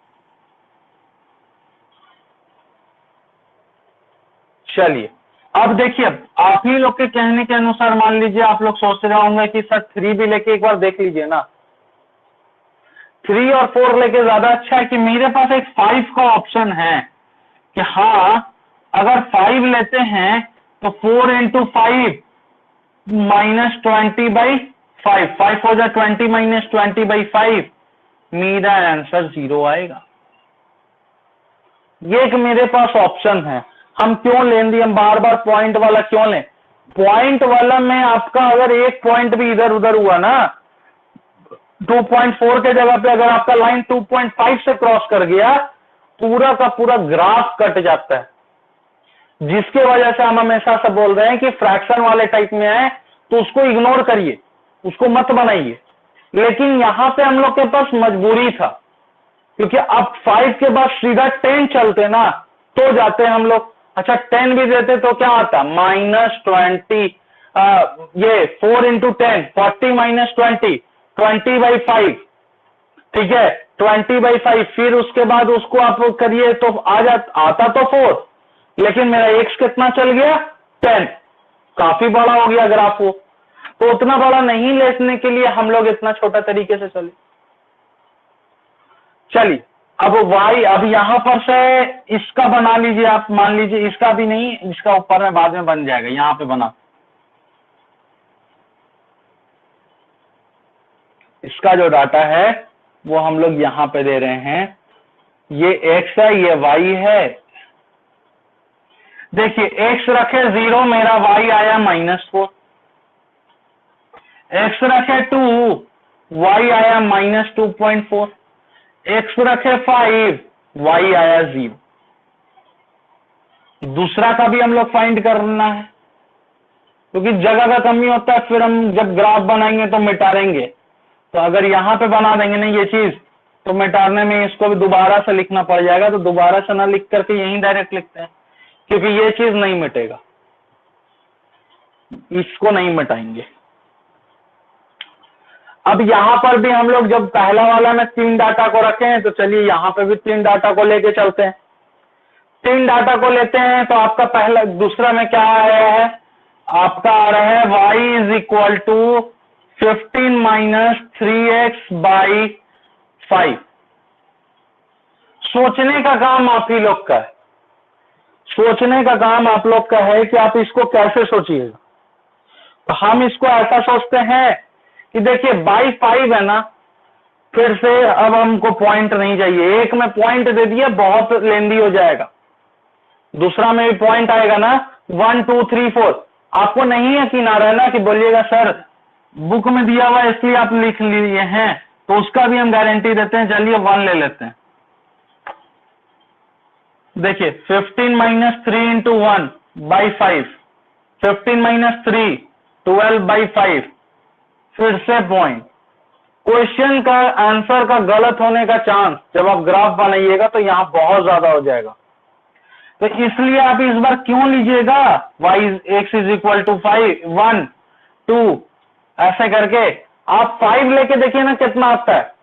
चलिए, अब देखिए, आप ही लोग के कहने के अनुसार मान लीजिए आप लोग सोच रहे होंगे कि सर 3 भी लेके एक बार देख लीजिए ना। 3 और 4 लेके ज्यादा अच्छा है कि मेरे पास एक 5 का ऑप्शन है कि हाँ, अगर 5 लेते हैं तो 4 into 5 -20/5, 5 हो जाए 20 -20/5, मेरा आंसर 0 आएगा। ये एक मेरे पास ऑप्शन है। हम क्यों लेंगे, हम बार बार पॉइंट वाला क्यों लें? पॉइंट वाला में आपका अगर एक पॉइंट भी इधर उधर हुआ ना, 2.4 के जगह पे अगर आपका लाइन 2.5 से क्रॉस कर गया, पूरा का पूरा ग्राफ कट जाता है। जिसके वजह से हम हमेशा से बोल रहे हैं कि फ्रैक्शन वाले टाइप में आए तो उसको इग्नोर करिए, उसको मत बनाइए। लेकिन यहां पे हम लोग के पास मजबूरी था, क्योंकि अब 5 के बाद सीधा 10 चलते ना तो जाते हम लोग। अच्छा, 10 भी देते तो क्या आता, -20, ये 4 into 10, 40 -20, 20/5, ठीक है, 20/5। फिर उसके बाद उसको आप करिए तो आता तो 4, लेकिन मेरा एक्स कितना चल गया, 10। काफी बड़ा हो गया ग्राफ वो, तो उतना बड़ा नहीं लेने के लिए हम लोग इतना छोटा तरीके से चले। चलिए, अब y, अब यहां पर से इसका बना लीजिए आप, मान लीजिए इसका भी नहीं, इसका ऊपर में बाद में बन जाएगा, यहां पे बना। इसका जो डाटा है वो हम लोग यहां पे दे रहे हैं, ये x है, ये y है। देखिए, x रखे 0, मेरा y आया -4, x रखे 2, y आया -2.4, x रखे 5, y आया 0। दूसरा का भी हम लोग फाइंड करना है, क्योंकि जगह का कमी होता है, फिर हम जब ग्राफ बनाएंगे तो मिटारेंगे। तो अगर यहां पे बना देंगे ना ये चीज, तो मिटाने में इसको भी दोबारा से लिखना पड़ जाएगा। तो दोबारा से ना लिख करके यहीं डायरेक्ट लिखते हैं, क्योंकि ये चीज नहीं मिटेगा, इसको नहीं मिटाएंगे। अब यहां पर भी हम लोग जब पहला वाला में 3 डाटा को रखे हैं, तो चलिए यहां पे भी 3 डाटा को लेके चलते हैं। 3 डाटा को लेते हैं तो आपका पहला, दूसरा में क्या आया है, आपका आ रहा है y = 15 - 3x/5। सोचने का काम आप ही लोग का है, सोचने का काम आप लोग का है कि आप इसको कैसे सोचिएगा। तो हम इसको ऐसा सोचते हैं कि देखिए बाई 5 है ना, फिर से अब हमको पॉइंट नहीं चाहिए, एक में पॉइंट दे दिए बहुत लेंदी हो जाएगा, दूसरा में भी पॉइंट आएगा ना, 1 2 3 4। आपको नहीं यकीन आ रहा है ना कि बोलिएगा सर बुक में दिया हुआ है इसलिए आप लिख लिए हैं, तो उसका भी हम गारंटी देते हैं। चलिए 1 ले लेते हैं। देखिए 15 - 3 into 1/5, 15 - 3, 12/5, फिर से पॉइंट। क्वेश्चन का आंसर का गलत होने का चांस जब आप ग्राफ बनाइएगा तो यहां बहुत ज्यादा हो जाएगा। तो इसलिए आप इस बार क्यों लीजिएगा, x = 5, 1 2 ऐसे करके आप 5 लेके देखिए ना कितना आता है।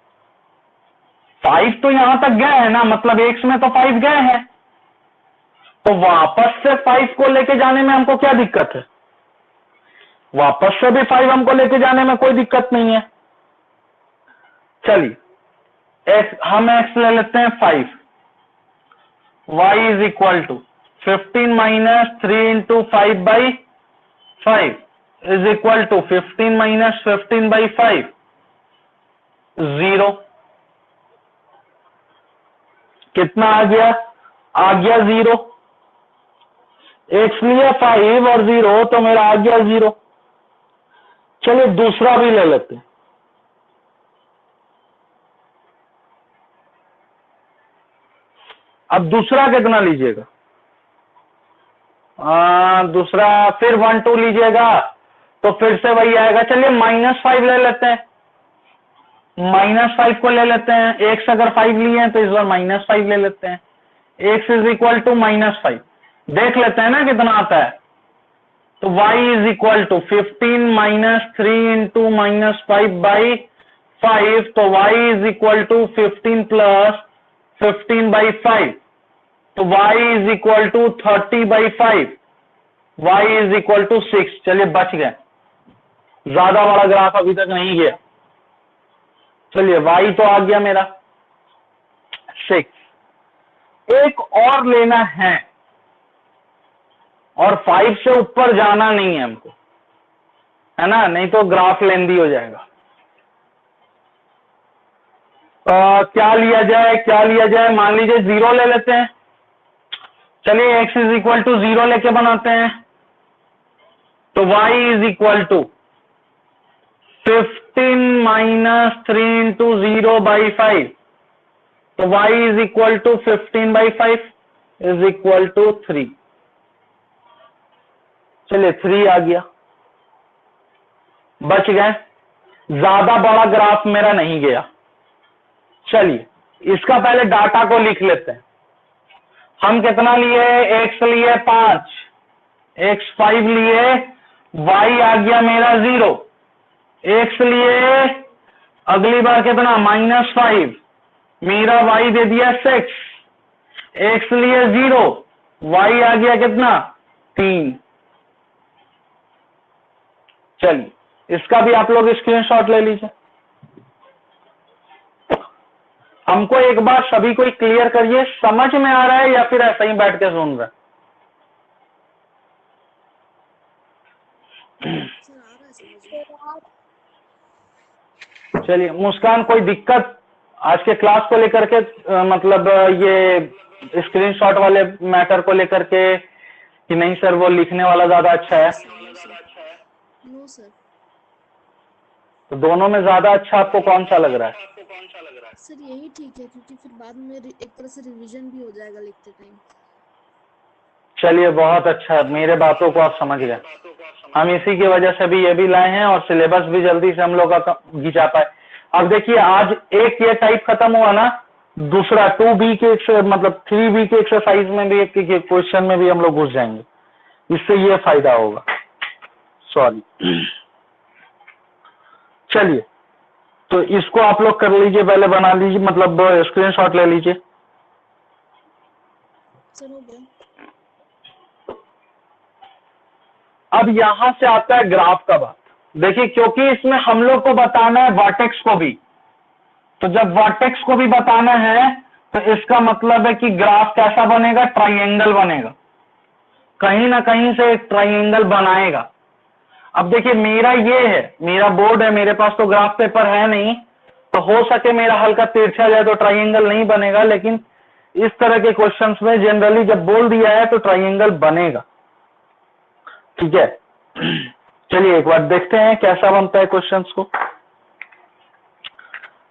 5 तो यहां तक गए है ना, मतलब x में तो 5 गए हैं, तो वापस से 5 को लेके जाने में हमको क्या दिक्कत है, वापस से भी 5 हमको लेके जाने में कोई दिक्कत नहीं है। चलिए हम x ले लेते हैं 5, y = 15 - 3 into 5/5 = 15 - 15/5, 0। कितना आ गया, 0। x लिया 5 और 0, तो मेरा आ गया 0। चलिए दूसरा भी ले लेते हैं। अब दूसरा कितना लीजिएगा? दूसरा फिर 1 2 लीजिएगा तो फिर से वही आएगा। चलिए -5 ले लेते हैं, -5 को ले लेते हैं। x अगर 5 लिए हैं तो इस बार -5 ले लेते हैं। x इज इक्वल टू -5, देख लेते हैं ना कितना आता है। तो y is equal to 15 - 3 into -5/5, तो y is equal to 15 plus 15/5, तो y is equal to 30/5, y is equal to 6। चलिए बच गए, ज्यादा बड़ा ग्राफ अभी तक नहीं गया। चलिए y तो आ गया मेरा 6। एक और लेना है और 5 से ऊपर जाना नहीं है हमको, है ना, नहीं तो ग्राफ लेंदी हो जाएगा। क्या लिया जाए, क्या लिया जाए? मान लीजिए 0 ले लेते हैं। चलिए x इज इक्वल टू 0 लेके बनाते हैं, तो y is equal to 15 - 3 into 0/5, तो y is equal to 15/5 is equal to 3। चलिए 3 आ गया, बच गए, ज्यादा बड़ा ग्राफ मेरा नहीं गया। चलिए इसका पहले डाटा को लिख लेते हैं। हम कितना लिए? x लिए 5, x 5 लिए, y आ गया मेरा 0, x लिए अगली बार कितना -5, मेरा y दे दिया 6, x लिए 0, y आ गया कितना 3। चलिए इसका भी आप लोग स्क्रीनशॉट ले लीजिए। हमको एक बार सभी को क्लियर करिए, समझ में आ रहा है या फिर ऐसा ही बैठ के सुन रहे? चलिए मुस्कान, कोई दिक्कत आज के क्लास को लेकर के, मतलब ये स्क्रीनशॉट वाले मैटर को लेकर के कि नहीं सर वो लिखने वाला ज्यादा अच्छा है? No sir. तो दोनों में ज्यादा अच्छा आपको कौन सा लग रहा है? सर यही ठीक है, क्योंकि फिर बाद में एक तरह से रिवीजन भी हो जाएगा लिखते टाइम। चलिए बहुत अच्छा, मेरे बातों को आप समझ गए। हम इसी की वजह से भी ये भी लाए हैं और सिलेबस भी जल्दी से हम लोग का खींचा पाए। अब देखिए आज एक ये टाइप खत्म हुआ ना, दूसरा 2B के मतलब 3B के एक्सरसाइज में भी एक क्वेश्चन में भी हम लोग घुस जाएंगे, इससे ये फायदा होगा। सॉरी। चलिए तो इसको आप लोग कर लीजिए, पहले बना लीजिए, मतलब स्क्रीनशॉट ले लीजिए। सर हो गया। अब यहां से आता है ग्राफ का बात। देखिए क्योंकि इसमें हम लोग को बताना है वर्टेक्स को भी, तो जब वर्टेक्स को भी बताना है तो इसका मतलब है कि ग्राफ कैसा बनेगा? ट्राइंगल बनेगा, कहीं ना कहीं से एक ट्राइंगल बनाएगा। अब देखिए मेरा ये है, मेरा बोर्ड है, मेरे पास तो ग्राफ पेपर है नहीं, तो हो सके मेरा हल्का तिरछा जाए तो ट्राइंगल नहीं बनेगा, लेकिन इस तरह के क्वेश्चंस में जनरली जब बोल दिया है तो ट्राइंगल बनेगा। ठीक है, चलिए एक बार देखते हैं कैसा बनता है क्वेश्चंस को।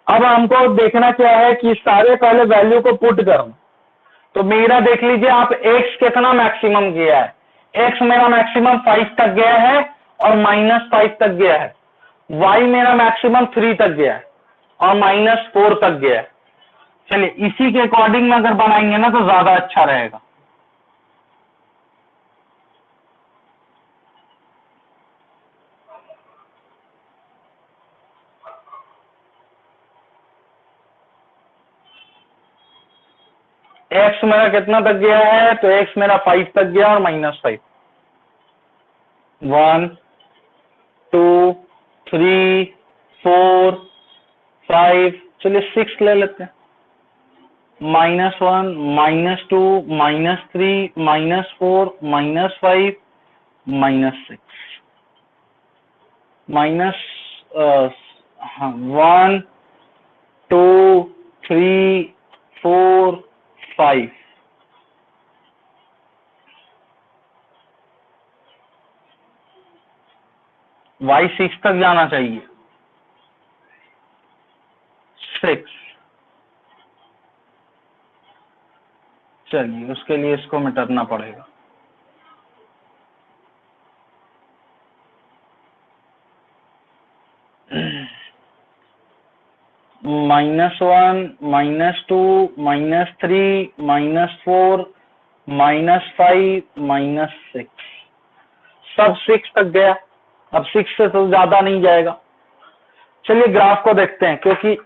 अब हमको देखना क्या है कि सारे पहले वैल्यू को पुट करना। तो मेरा देख लीजिए आप, x कितना मैक्सिमम गया है? x मेरा मैक्सिमम 5 तक गया है और -5 तक गया है। y मेरा मैक्सिमम 3 तक गया है और -4 तक गया है। चलिए इसी के अकॉर्डिंग में अगर बनाएंगे ना तो ज्यादा अच्छा रहेगा। x मेरा कितना तक गया है? तो x मेरा 5 तक गया और -5। 1 2 3 4 5, चलिए 6 ले लेते हैं। -1 -2 -3 -4 -5 -6 1 2 3 4 5। y 6 तक जाना चाहिए। 6 चलिए उसके लिए इसको मिटाना पड़ेगा। -1, -2, -3, -4, -5, -6, सब 6 तक गया। अब 6 से तो ज्यादा नहीं जाएगा। चलिए ग्राफ को देखते हैं, क्योंकि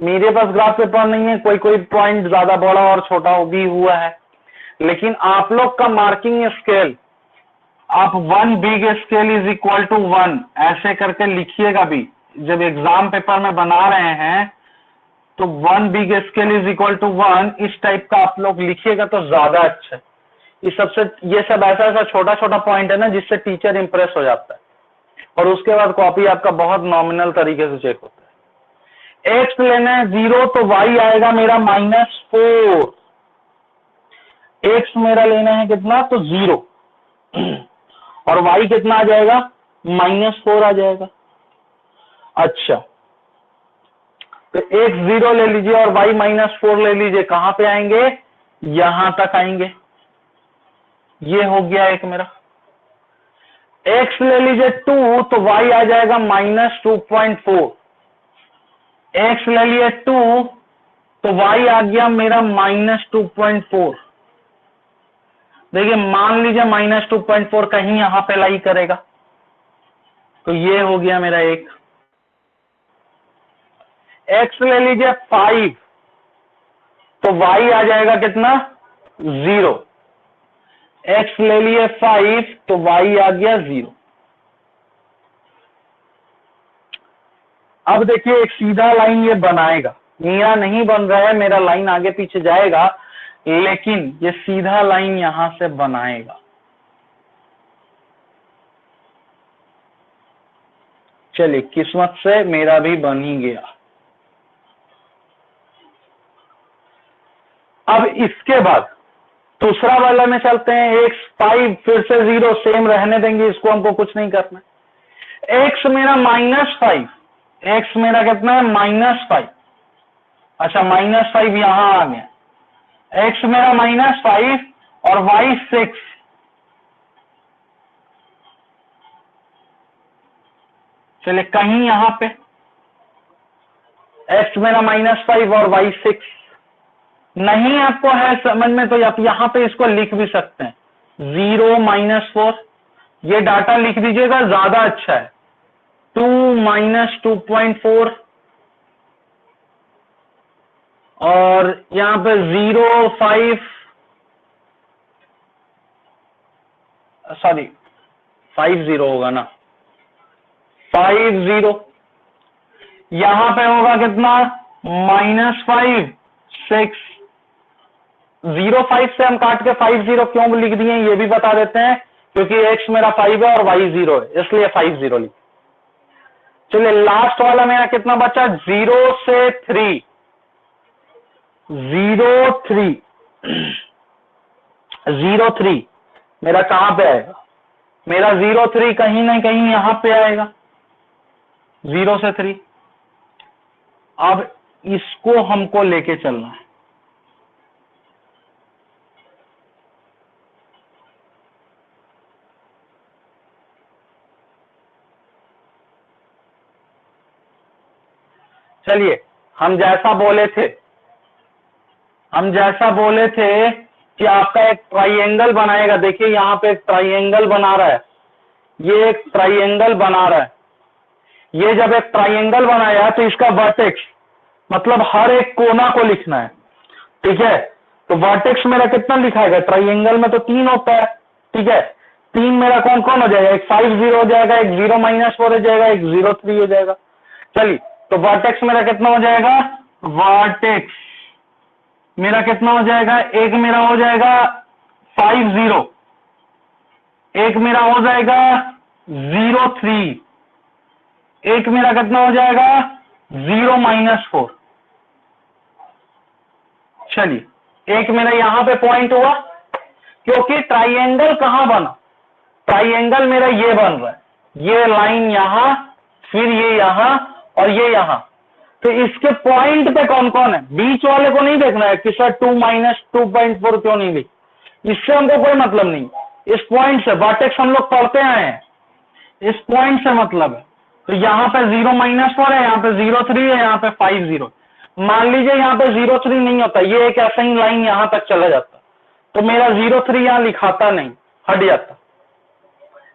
मेरे पास ग्राफ पेपर नहीं है, कोई कोई पॉइंट ज्यादा बड़ा और छोटा भी हुआ है, लेकिन आप लोग का मार्किंग स्केल आप 1 big scale is equal to 1 ऐसे करके लिखिएगा भी। जब एग्जाम पेपर में बना रहे हैं तो 1 big scale is equal to 1 इस टाइप का आप लोग लिखिएगा तो ज्यादा अच्छा है। ये सब ऐसा ऐसा छोटा छोटा पॉइंट है ना जिससे टीचर इंप्रेस हो जाता है, और उसके बाद कॉपी आपका बहुत नॉमिनल तरीके से चेक होता है। एक्स लेना है 0 तो वाई आएगा मेरा -4। एक्स मेरा लेना है कितना तो 0 और वाई कितना आ जाएगा -4 आ जाएगा। अच्छा तो एक्स 0 ले लीजिए और वाई -4 ले लीजिए, कहां पे आएंगे यहां तक आएंगे। ये हो गया एक मेरा। एक्स ले लीजिए 2 तो वाई आ जाएगा -2.4। एक्स ले लिए 2 तो वाई आ गया मेरा -2.4। देखिए मान लीजिए -2.4 कहीं यहां पे लाई करेगा तो ये हो गया मेरा एक। एक्स ले लीजिए 5 तो वाई आ जाएगा कितना 0। एक्स ले लिए 5 तो वाई आ गया 0। अब देखिए एक सीधा लाइन ये बनाएगा, मेरा नहीं बन रहा है, मेरा लाइन आगे पीछे जाएगा, लेकिन ये सीधा लाइन यहां से बनाएगा। चलिए किस्मत से मेरा भी बन ही गया। अब इसके बाद दूसरा वाला में चलते हैं। एक्स 5 फिर से 0 सेम रहने देंगे, इसको हमको कुछ नहीं करना। एक्स मेरा -5, एक्स मेरा कितना है -5। अच्छा -5 यहां आ गया। एक्स मेरा -5 और वाई 6। चलिए कहीं यहां पे एक्स मेरा -5 और वाई 6 नहीं आपको है समझ में तो आप यहां पे इसको लिख भी सकते हैं 0 -4। ये डाटा लिख दीजिएगा ज्यादा अच्छा है। 2 -2.4 और यहां पे 0 5 सॉरी 5 0 होगा ना 5 0। यहां पे होगा कितना -5 6। 0 5 से हम काट के 5 0 क्यों लिख दिए ये भी बता देते हैं, क्योंकि एक्स मेरा 5 है और वाई 0 है इसलिए 5 0 लिख। चलिए लास्ट वाला मेरा कितना बचा 0 से 3। 0 3 0 3 मेरा कहां पे आएगा, मेरा 0 3 कहीं ना कहीं यहां पे आएगा 0 से 3। अब इसको हमको लेके चलना है। चलिए हम जैसा बोले थे कि आपका एक ट्राइएंगल बनाएगा। देखिए यहां पे एक ट्राइएंगल बना रहा है, ये एक ट्राइएंगल बना रहा है। ये जब एक ट्राइएंगल बनाया तो इसका वर्टेक्स मतलब हर एक कोना को लिखना है, ठीक है। तो वर्टेक्स मेरा कितना लिखाएगा, ट्राइएंगल में तो 3 होता है, ठीक है। 3 मेरा कौन कौन हो जाएगा, एक 5 0 हो जाएगा, एक 0 -4 हो जाएगा, एक 0 3 हो जाएगा। चलिए तो वर्टेक्स मेरा कितना हो जाएगा, वर्टेक्स मेरा कितना हो जाएगा, एक मेरा हो जाएगा 5 0, एक मेरा हो जाएगा 0 3, एक मेरा कितना हो जाएगा 0 -4। चलिए एक मेरा यहां पे पॉइंट हुआ, क्योंकि ट्राइएंगल कहां बना, ट्राइएंगल मेरा ये बन रहा है, ये लाइन यहां फिर ये यहां और ये यहां। तो इसके पॉइंट पे कौन कौन है, बीच वाले को नहीं देखना है कि सर 2 माइनस 2.4 क्यों नहीं ली, इससे हमको कोई मतलब नहीं। इस पॉइंट से वर्टेक्स हम लोग पढ़ते आए हैं, इस पॉइंट से मतलब है। तो यहाँ पे 0-4 है, यहाँ पे 0-3 है, यहाँ पे 5-0। मान लीजिए यहाँ पे 0-3 नहीं होता, ये एक ऐसा ही लाइन यहाँ तक चला जाता, तो मेरा 0-3 यहाँ लिखाता नहीं, हट जाता।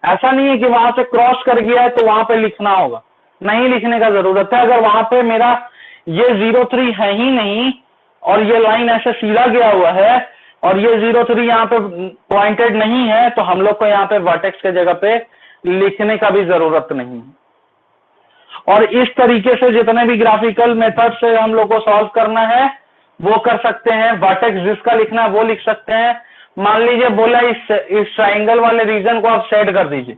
ऐसा नहीं है कि वहां से क्रॉस कर गया है तो वहां पे लिखना होगा, नहीं लिखने का जरूरत है। अगर वहां पे मेरा ये 0-3 है ही नहीं और ये लाइन ऐसे सीधा गया हुआ है और ये 0-3 यहाँ पे पॉइंटेड नहीं है, तो हम लोग को यहाँ पे वर्टेक्स के जगह पे लिखने का भी जरूरत नहीं है। और इस तरीके से जितने भी ग्राफिकल मेथड से हम लोग को सॉल्व करना है वो कर सकते हैं। वर्टेक्स जिसका लिखना है वो लिख सकते हैं। मान लीजिए बोला इस ट्राइंगल वाले रीजन को आप सेट कर दीजिए,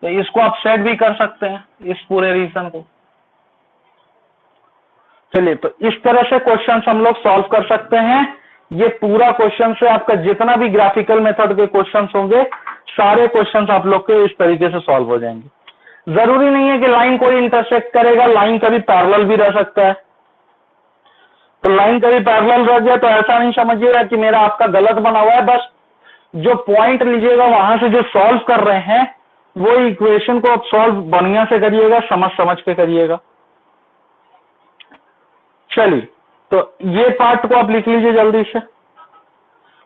तो इसको आप सेट भी कर सकते हैं, इस पूरे रीजन को। चलिए, तो इस तरह से क्वेश्चंस हम लोग सॉल्व कर सकते हैं। ये पूरा क्वेश्चन से आपका जितना भी ग्राफिकल मेथड के क्वेश्चंस होंगे सारे क्वेश्चंस आप लोग के इस तरीके से सॉल्व हो जाएंगे। जरूरी नहीं है कि लाइन कोई इंटरसेक्ट करेगा, लाइन कभी पैरेलल भी रह सकता है। तो लाइन कभी पैरेलल रह गया तो ऐसा नहीं समझिएगा कि मेरा आपका गलत बना हुआ है, बस जो पॉइंट लीजिएगा वहां से जो सॉल्व कर रहे हैं वो इक्वेशन को आप सॉल्व बढ़िया से करिएगा, समझ समझ के करिएगा। चलिए, तो ये पार्ट को आप लिख लीजिए जल्दी से।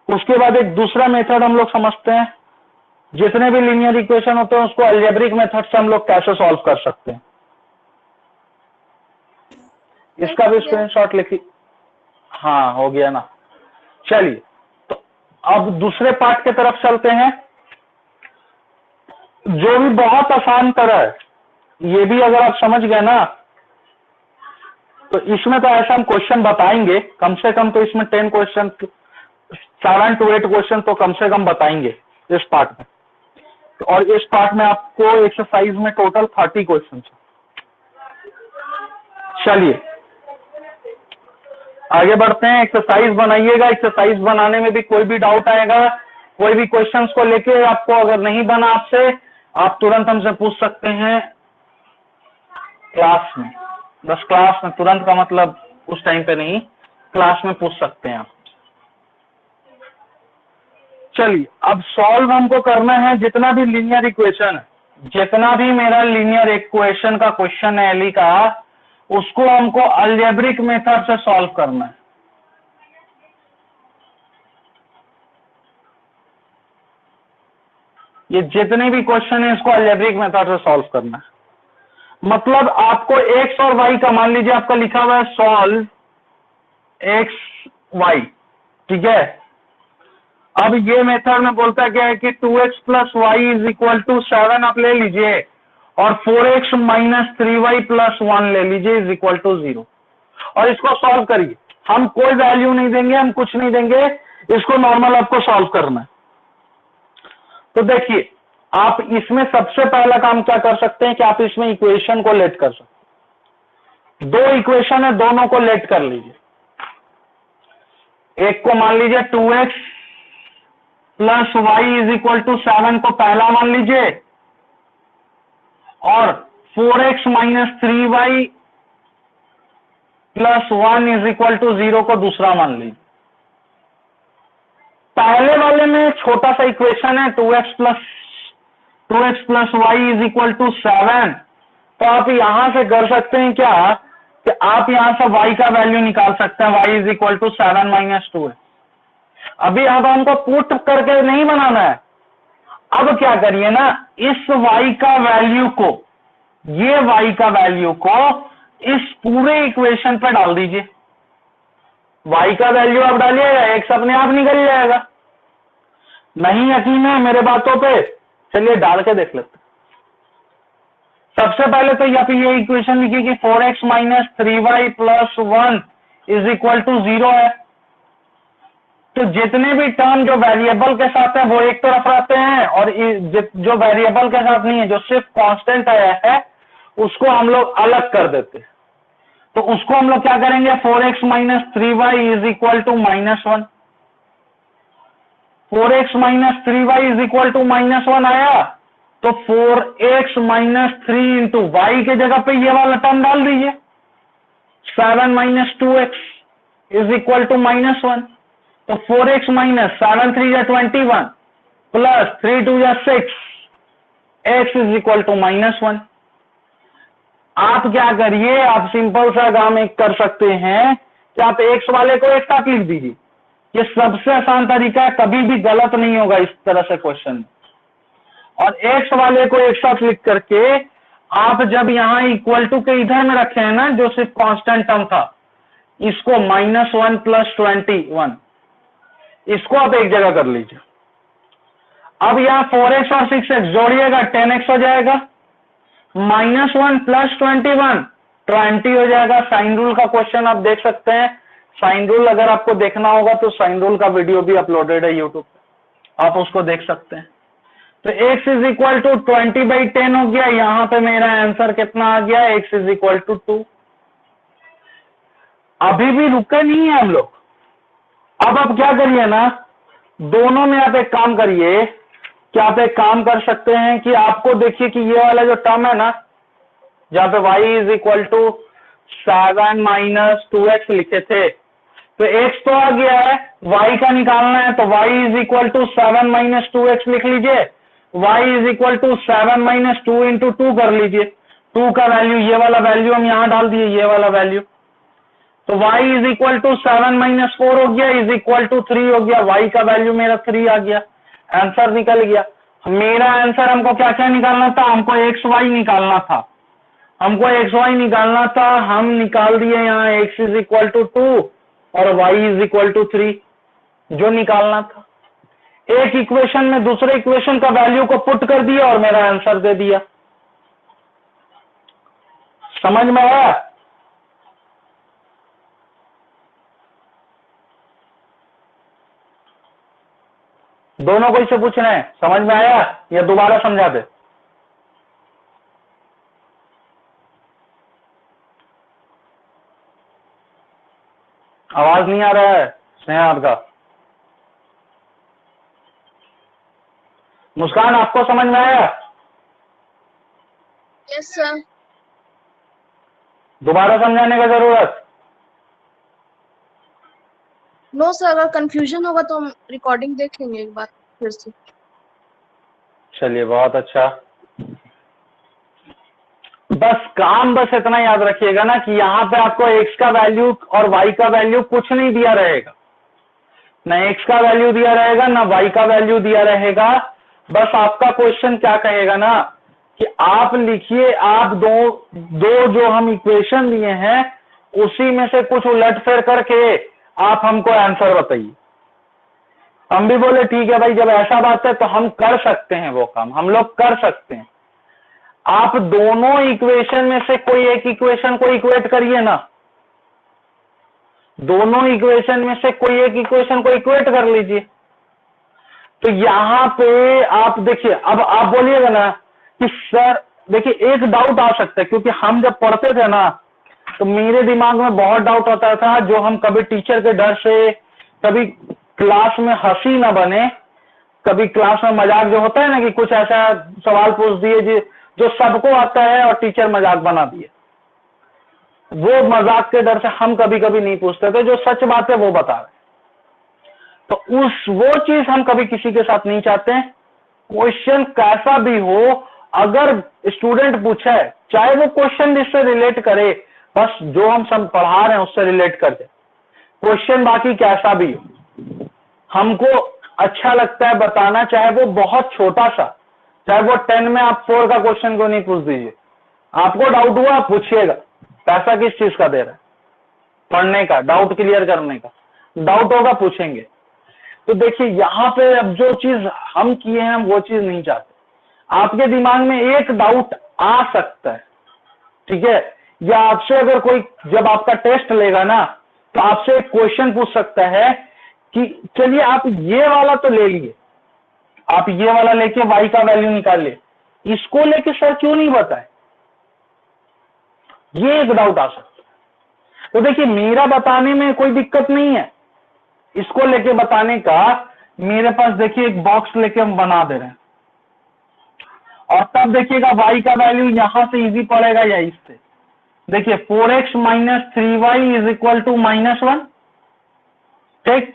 उसके बाद एक दूसरा मेथड हम लोग समझते हैं, जितने भी लीनियर इक्वेशन होते हैं उसको अलजेब्रिक मेथड से हम लोग कैसे सॉल्व कर सकते हैं। इसका भी स्क्रीनशॉट लिखिए। हाँ, हो गया ना। चलिए, तो अब दूसरे पार्ट की तरफ चलते हैं, जो भी बहुत आसान तरह है। ये भी अगर आप समझ गए ना तो इसमें तो ऐसा हम क्वेश्चन बताएंगे, कम से कम तो इसमें 10 क्वेश्चन, 7 to 8 क्वेश्चन तो कम से कम बताएंगे इस पार्ट में। और इस पार्ट में आपको एक्सरसाइज में टोटल 30 क्वेश्चन है। चलिए आगे बढ़ते हैं। एक्सरसाइज बनाइएगा, एक्सरसाइज बनाने में भी कोई भी डाउट आएगा, कोई भी क्वेश्चंस को लेके आपको अगर नहीं बना आपसे, आप तुरंत हमसे पूछ सकते हैं क्लास में। बस क्लास में, तुरंत का मतलब उस टाइम पे नहीं, क्लास में पूछ सकते हैं आप। चलिए, अब सॉल्व हमको करना है जितना भी लीनियर इक्वेशन है, जितना भी मेरा लीनियर इक्वेशन का क्वेश्चन है एली का, उसको हमको अलजेब्रिक मेथड से सॉल्व करना है। ये जितने भी क्वेश्चन है इसको अलजेब्रिक मेथड से सॉल्व करना है। मतलब आपको एक्स और वाई का, मान लीजिए आपका लिखा हुआ है सॉल्व एक्स वाई, ठीक है। अब ये मेथड में बोलता क्या है कि 2x + y = 7 आप ले लीजिए और 4x - 3y + 1 ले लीजिए = 0 और इसको सॉल्व करिए। हम कोई वैल्यू नहीं देंगे, हम कुछ नहीं देंगे, इसको नॉर्मल आपको सॉल्व करना है। तो देखिए, आप इसमें सबसे पहला काम क्या कर सकते हैं कि आप इसमें इक्वेशन को लेट कर सकते हैं। 2 इक्वेशन है, दोनों को लेट कर लीजिए। एक को मान लीजिए 2x + y = 7 को पहला मान लीजिए और 4x - 3y + 1 = 0 को दूसरा मान लीजिए। पहले वाले में छोटा सा इक्वेशन है 2x + y = 7, तो आप यहां से कर सकते हैं क्या कि आप यहां से y का वैल्यू निकाल सकते हैं, y = 7 - 2 है। अभी अब हमको पुट करके नहीं बनाना है। अब क्या करिए ना, इस y का वैल्यू को, ये y का वैल्यू को इस पूरे इक्वेशन पे डाल दीजिए। y का वैल्यू आप डालिएगा, x अपने आप निकल जाएगा। नहीं यकीन है मेरे बातों पे, चलिए डाल के देख लेते। सबसे पहले तो ये इक्वेशन लिखिए कि 4x - 3y + 1 = 0 है। तो जितने भी टर्म जो वेरिएबल के साथ है वो एक तरफ रहते हैं और जो वेरिएबल के साथ नहीं है, जो सिर्फ कांस्टेंट आया है, उसको हम लोग अलग कर देते हैं। तो उसको हम लोग क्या करेंगे, 4x - 3y = -1। 4x - 3y = -1 आया तो 4x - 3 × y के जगह पे ये वाला टर्म डाल दीजिए। 7 minus 2x is equal to -1। तो 4x माइनस 7 3 या 21 प्लस 3 2 या 6 x इज इक्वल टू -1। आप क्या करिए, आप सिंपल सा काम एक कर सकते हैं कि आप x वाले को एक साथ लिख दीजिए। ये सबसे आसान तरीका है, कभी भी गलत नहीं होगा इस तरह से क्वेश्चन। और x वाले को एक साथ लिख करके आप जब यहां इक्वल टू के इधर में रखे हैं ना, जो सिर्फ कांस्टेंट टर्म था, इसको -1 प्लस 21 इसको आप एक जगह कर लीजिए। अब यहां 4x और 6x जोड़िएगा 10x हो जाएगा, -1 प्लस 21 20 हो जाएगा। साइन रूल का क्वेश्चन आप देख सकते हैं। साइन रूल अगर आपको देखना होगा तो साइन रूल का वीडियो भी अपलोडेड है यूट्यूब पे, आप उसको देख सकते हैं। तो x इज इक्वल टू 20/10 हो गया। यहां पे मेरा आंसर कितना आ गया, x इज इक्वल टू 2। अभी भी रुके नहीं है हम लोग। अब आप क्या करिए ना, दोनों में आप एक काम करिए कि आप एक काम कर सकते हैं कि आपको देखिए कि ये वाला जो टर्म है ना, जहां पे y is equal to 7 minus 2x लिखे थे, तो x तो आ गया है, y का निकालना है। तो y is equal to 7 minus 2x लिख लीजिए, y is equal to 7 minus 2 into 2 कर लीजिए। 2 का वैल्यू, ये वाला वैल्यू हम यहां डाल दिए, ये वाला वैल्यू। तो y is equal to 7 minus 4 हो गया, इज इक्वल टू 3 हो गया। y का वैल्यू मेरा 3 आ गया, आंसर निकल गया। मेरा आंसर, हमको क्या क्या निकालना था, हमको xy निकालना था, हमको xy निकालना था। हम निकाल दिए यहाँ x इज इक्वल टू 2 और y इज इक्वल टू 3 जो निकालना था। एक इक्वेशन में दूसरे इक्वेशन का वैल्यू को पुट कर दिया और मेरा आंसर दे दिया। समझ में आया? दोनों को इसे पूछ रहे हैं, समझ में आया या दोबारा समझा दे? आवाज नहीं आ रहा है स्नेहा आपका। मुस्कान, आपको समझ में आया? Yes sir. दोबारा समझाने का जरूरत? नो सर, अगर कंफ्यूजन होगा तो हम रिकॉर्डिंग देखेंगे एक बार फिर से। चलिए, बहुत अच्छा। बस इतना याद रखिएगा ना कि यहाँ पे आपको x का वैल्यू और y का वैल्यू कुछ नहीं दिया रहेगा, ना x का वैल्यू दिया रहेगा ना y का वैल्यू दिया रहेगा। बस आपका क्वेश्चन क्या कहेगा ना कि आप लिखिए, आप दो जो हम इक्वेशन दिए हैं उसी में से कुछ उलटफेर करके आप हमको आंसर बताइए। हम भी बोले ठीक है भाई, जब ऐसा बात है तो हम कर सकते हैं, वो काम हम लोग कर सकते हैं। आप दोनों इक्वेशन में से कोई एक इक्वेशन को इक्वेट करिए ना, दोनों इक्वेशन में से कोई एक इक्वेशन को इक्वेट कर लीजिए। तो यहां पे आप देखिए, अब आप बोलिएगा ना कि सर देखिए, एक डाउट आ सकता है, क्योंकि हम जब पढ़ते थे ना तो मेरे दिमाग में बहुत डाउट आता था, जो हम कभी टीचर के डर से, कभी क्लास में हंसी ना बने, कभी क्लास में मजाक जो होता है ना कि कुछ ऐसा सवाल पूछ दिए जो सबको आता है और टीचर मजाक बना दिए, वो मजाक के डर से हम कभी कभी नहीं पूछते थे, जो सच बात है वो बता रहे। तो वो चीज हम कभी किसी के साथ नहीं चाहते हैं। क्वेश्चन कैसा भी हो, अगर स्टूडेंट पूछे, चाहे वो क्वेश्चन जिससे रिलेट करे, बस जो हम सब पढ़ा रहे हैं उससे रिलेट कर दे। क्वेश्चन बाकी कैसा भी हो, हमको अच्छा लगता है बताना, चाहे वो बहुत छोटा सा, चाहे वो 10 में आप 4 का क्वेश्चन को नहीं पूछ दीजिए। आपको डाउट हुआ आप पूछिएगा, पैसा किस चीज का दे रहा है, पढ़ने का, डाउट क्लियर करने का। डाउट होगा पूछेंगे। तो देखिए, यहाँ पे अब जो चीज हम किए हैं हम वो चीज नहीं चाहते। आपके दिमाग में एक डाउट आ सकता है, ठीक है, या आपसे अगर कोई, जब आपका टेस्ट लेगा ना तो आपसे एक क्वेश्चन पूछ सकता है कि चलिए आप ये वाला तो ले लिए, आप ये वाला लेके y का वैल्यू निकालिए, इसको लेके सर क्यों नहीं बताए, ये एक डाउट आ सकता है। तो देखिए, मेरा बताने में कोई दिक्कत नहीं है, इसको लेके बताने का। मेरे पास देखिए एक बॉक्स लेके हम बना दे रहे हैं, और तब देखिएगा y का वैल्यू यहां से इजी पड़ेगा या इससे, देखिए 4x minus 3y is equal to -1। ठीक,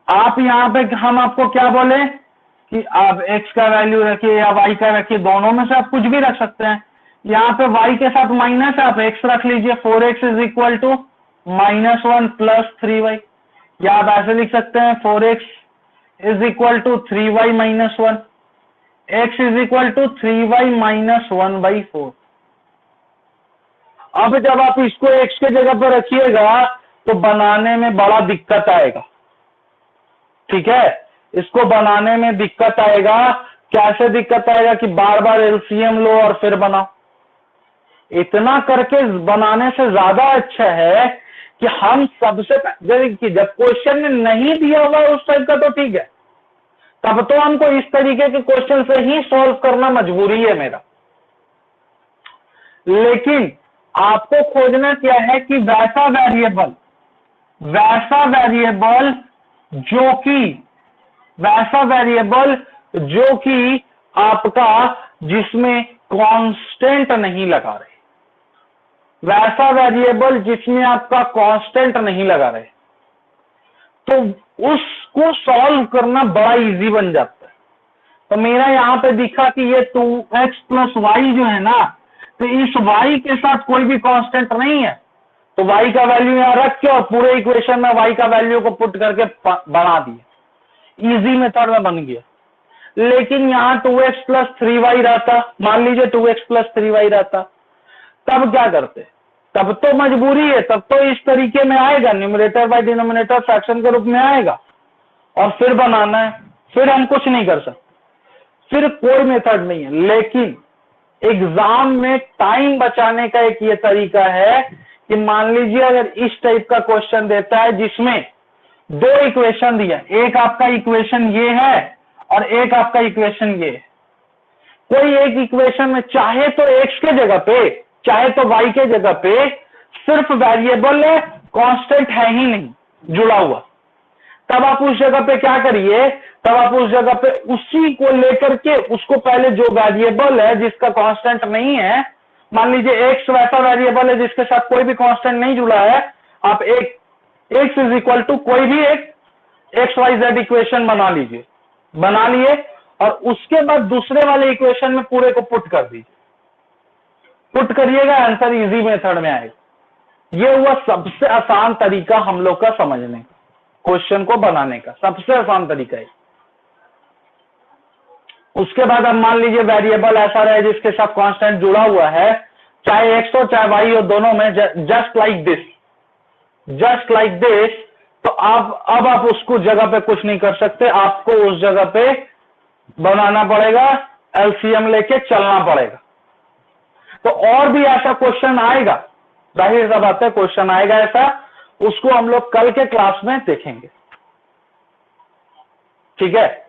आप यहाँ पे हम आपको क्या बोले कि आप x का वैल्यू रखिए या y का रखिए, दोनों में से आप कुछ भी रख सकते हैं। यहाँ पे y के साथ माइनस आप x रख लीजिए, 4x is equal to -1 plus 3y, या आप ऐसे लिख सकते हैं 4x is equal to 3y minus 1, x is equal to 3y minus 1/4। अब जब आप इसको x के जगह पर रखिएगा तो बनाने में बड़ा दिक्कत आएगा। ठीक है, इसको बनाने में दिक्कत आएगा। कैसे दिक्कत आएगा कि बार बार एलसीएम लो और फिर बनाओ। इतना करके बनाने से ज्यादा अच्छा है कि हम सबसे जब क्वेश्चन में नहीं दिया हुआ उस टाइप का तो ठीक है, तब तो हमको इस तरीके के क्वेश्चन से ही सॉल्व करना मजबूरी है मेरा। लेकिन आपको खोजना क्या है कि वैसा वेरिएबल जो कि आपका जिसमें कांस्टेंट नहीं लगा रहे, वैसा वेरिएबल जिसमें आपका कांस्टेंट नहीं लगा रहे, तो उसको सॉल्व करना बड़ा इजी बन जाता है। तो मेरा यहाँ पे दिखा कि ये 2x प्लस वाई जो है ना, तो इस y के साथ कोई भी कांस्टेंट नहीं है, तो y का वैल्यू यहाँ रख के और पूरे इक्वेशन में y का वैल्यू को पुट करके बना दिया, इजी मेथड में बन गया। लेकिन यहाँ 2x प्लस 3y रहता, मान लीजिए 2x प्लस 3y रहता, तब क्या करते? तब तो मजबूरी है, तब तो इस तरीके में आएगा, न्यूमरेटर बाय डिनोमिनेटर फ्रैक्शन के रूप में आएगा और फिर बनाना है, फिर हम कुछ नहीं कर सकते, फिर कोई मेथड नहीं है। लेकिन एग्जाम में टाइम बचाने का एक ये तरीका है कि मान लीजिए अगर इस टाइप का क्वेश्चन देता है जिसमें दो इक्वेशन दिया, एक आपका इक्वेशन ये है और एक आपका इक्वेशन ये है, कोई एक इक्वेशन में चाहे तो x के जगह पे चाहे तो y के जगह पे सिर्फ वेरिएबल है, कांस्टेंट है ही नहीं जुड़ा हुआ, तब आप उस जगह पे क्या करिए, तब आप उस जगह पे उसी को लेकर के उसको पहले जो वेरिएबल है जिसका कांस्टेंट नहीं है, मान लीजिए x वैसा वेरिएबल है जिसके साथ कोई भी कांस्टेंट नहीं जुड़ा है, आप एक x इज इक्वल टू कोई भी एक XYZ इक्वेशन बना लीजिए, बना लिए और उसके बाद दूसरे वाले इक्वेशन में पूरे को पुट कर दीजिए, पुट करिएगा, आंसर इजी मेथड में आएगा। ये हुआ सबसे आसान तरीका हम लोग का समझने का, क्वेश्चन को बनाने का सबसे आसान तरीका है। उसके बाद अब मान लीजिए वेरिएबल ऐसा रहे जिसके साथ कांस्टेंट जुड़ा हुआ है, चाहे x हो चाहे y हो, दोनों में जस्ट लाइक दिस, तो अब आप उसको जगह पे कुछ नहीं कर सकते, आपको उस जगह पे बनाना पड़ेगा, एलसीएम लेके चलना पड़ेगा। तो और भी ऐसा क्वेश्चन आएगा, जाहिर सा बात है क्वेश्चन आएगा ऐसा, उसको हम लोग कल के क्लास में देखेंगे। ठीक है।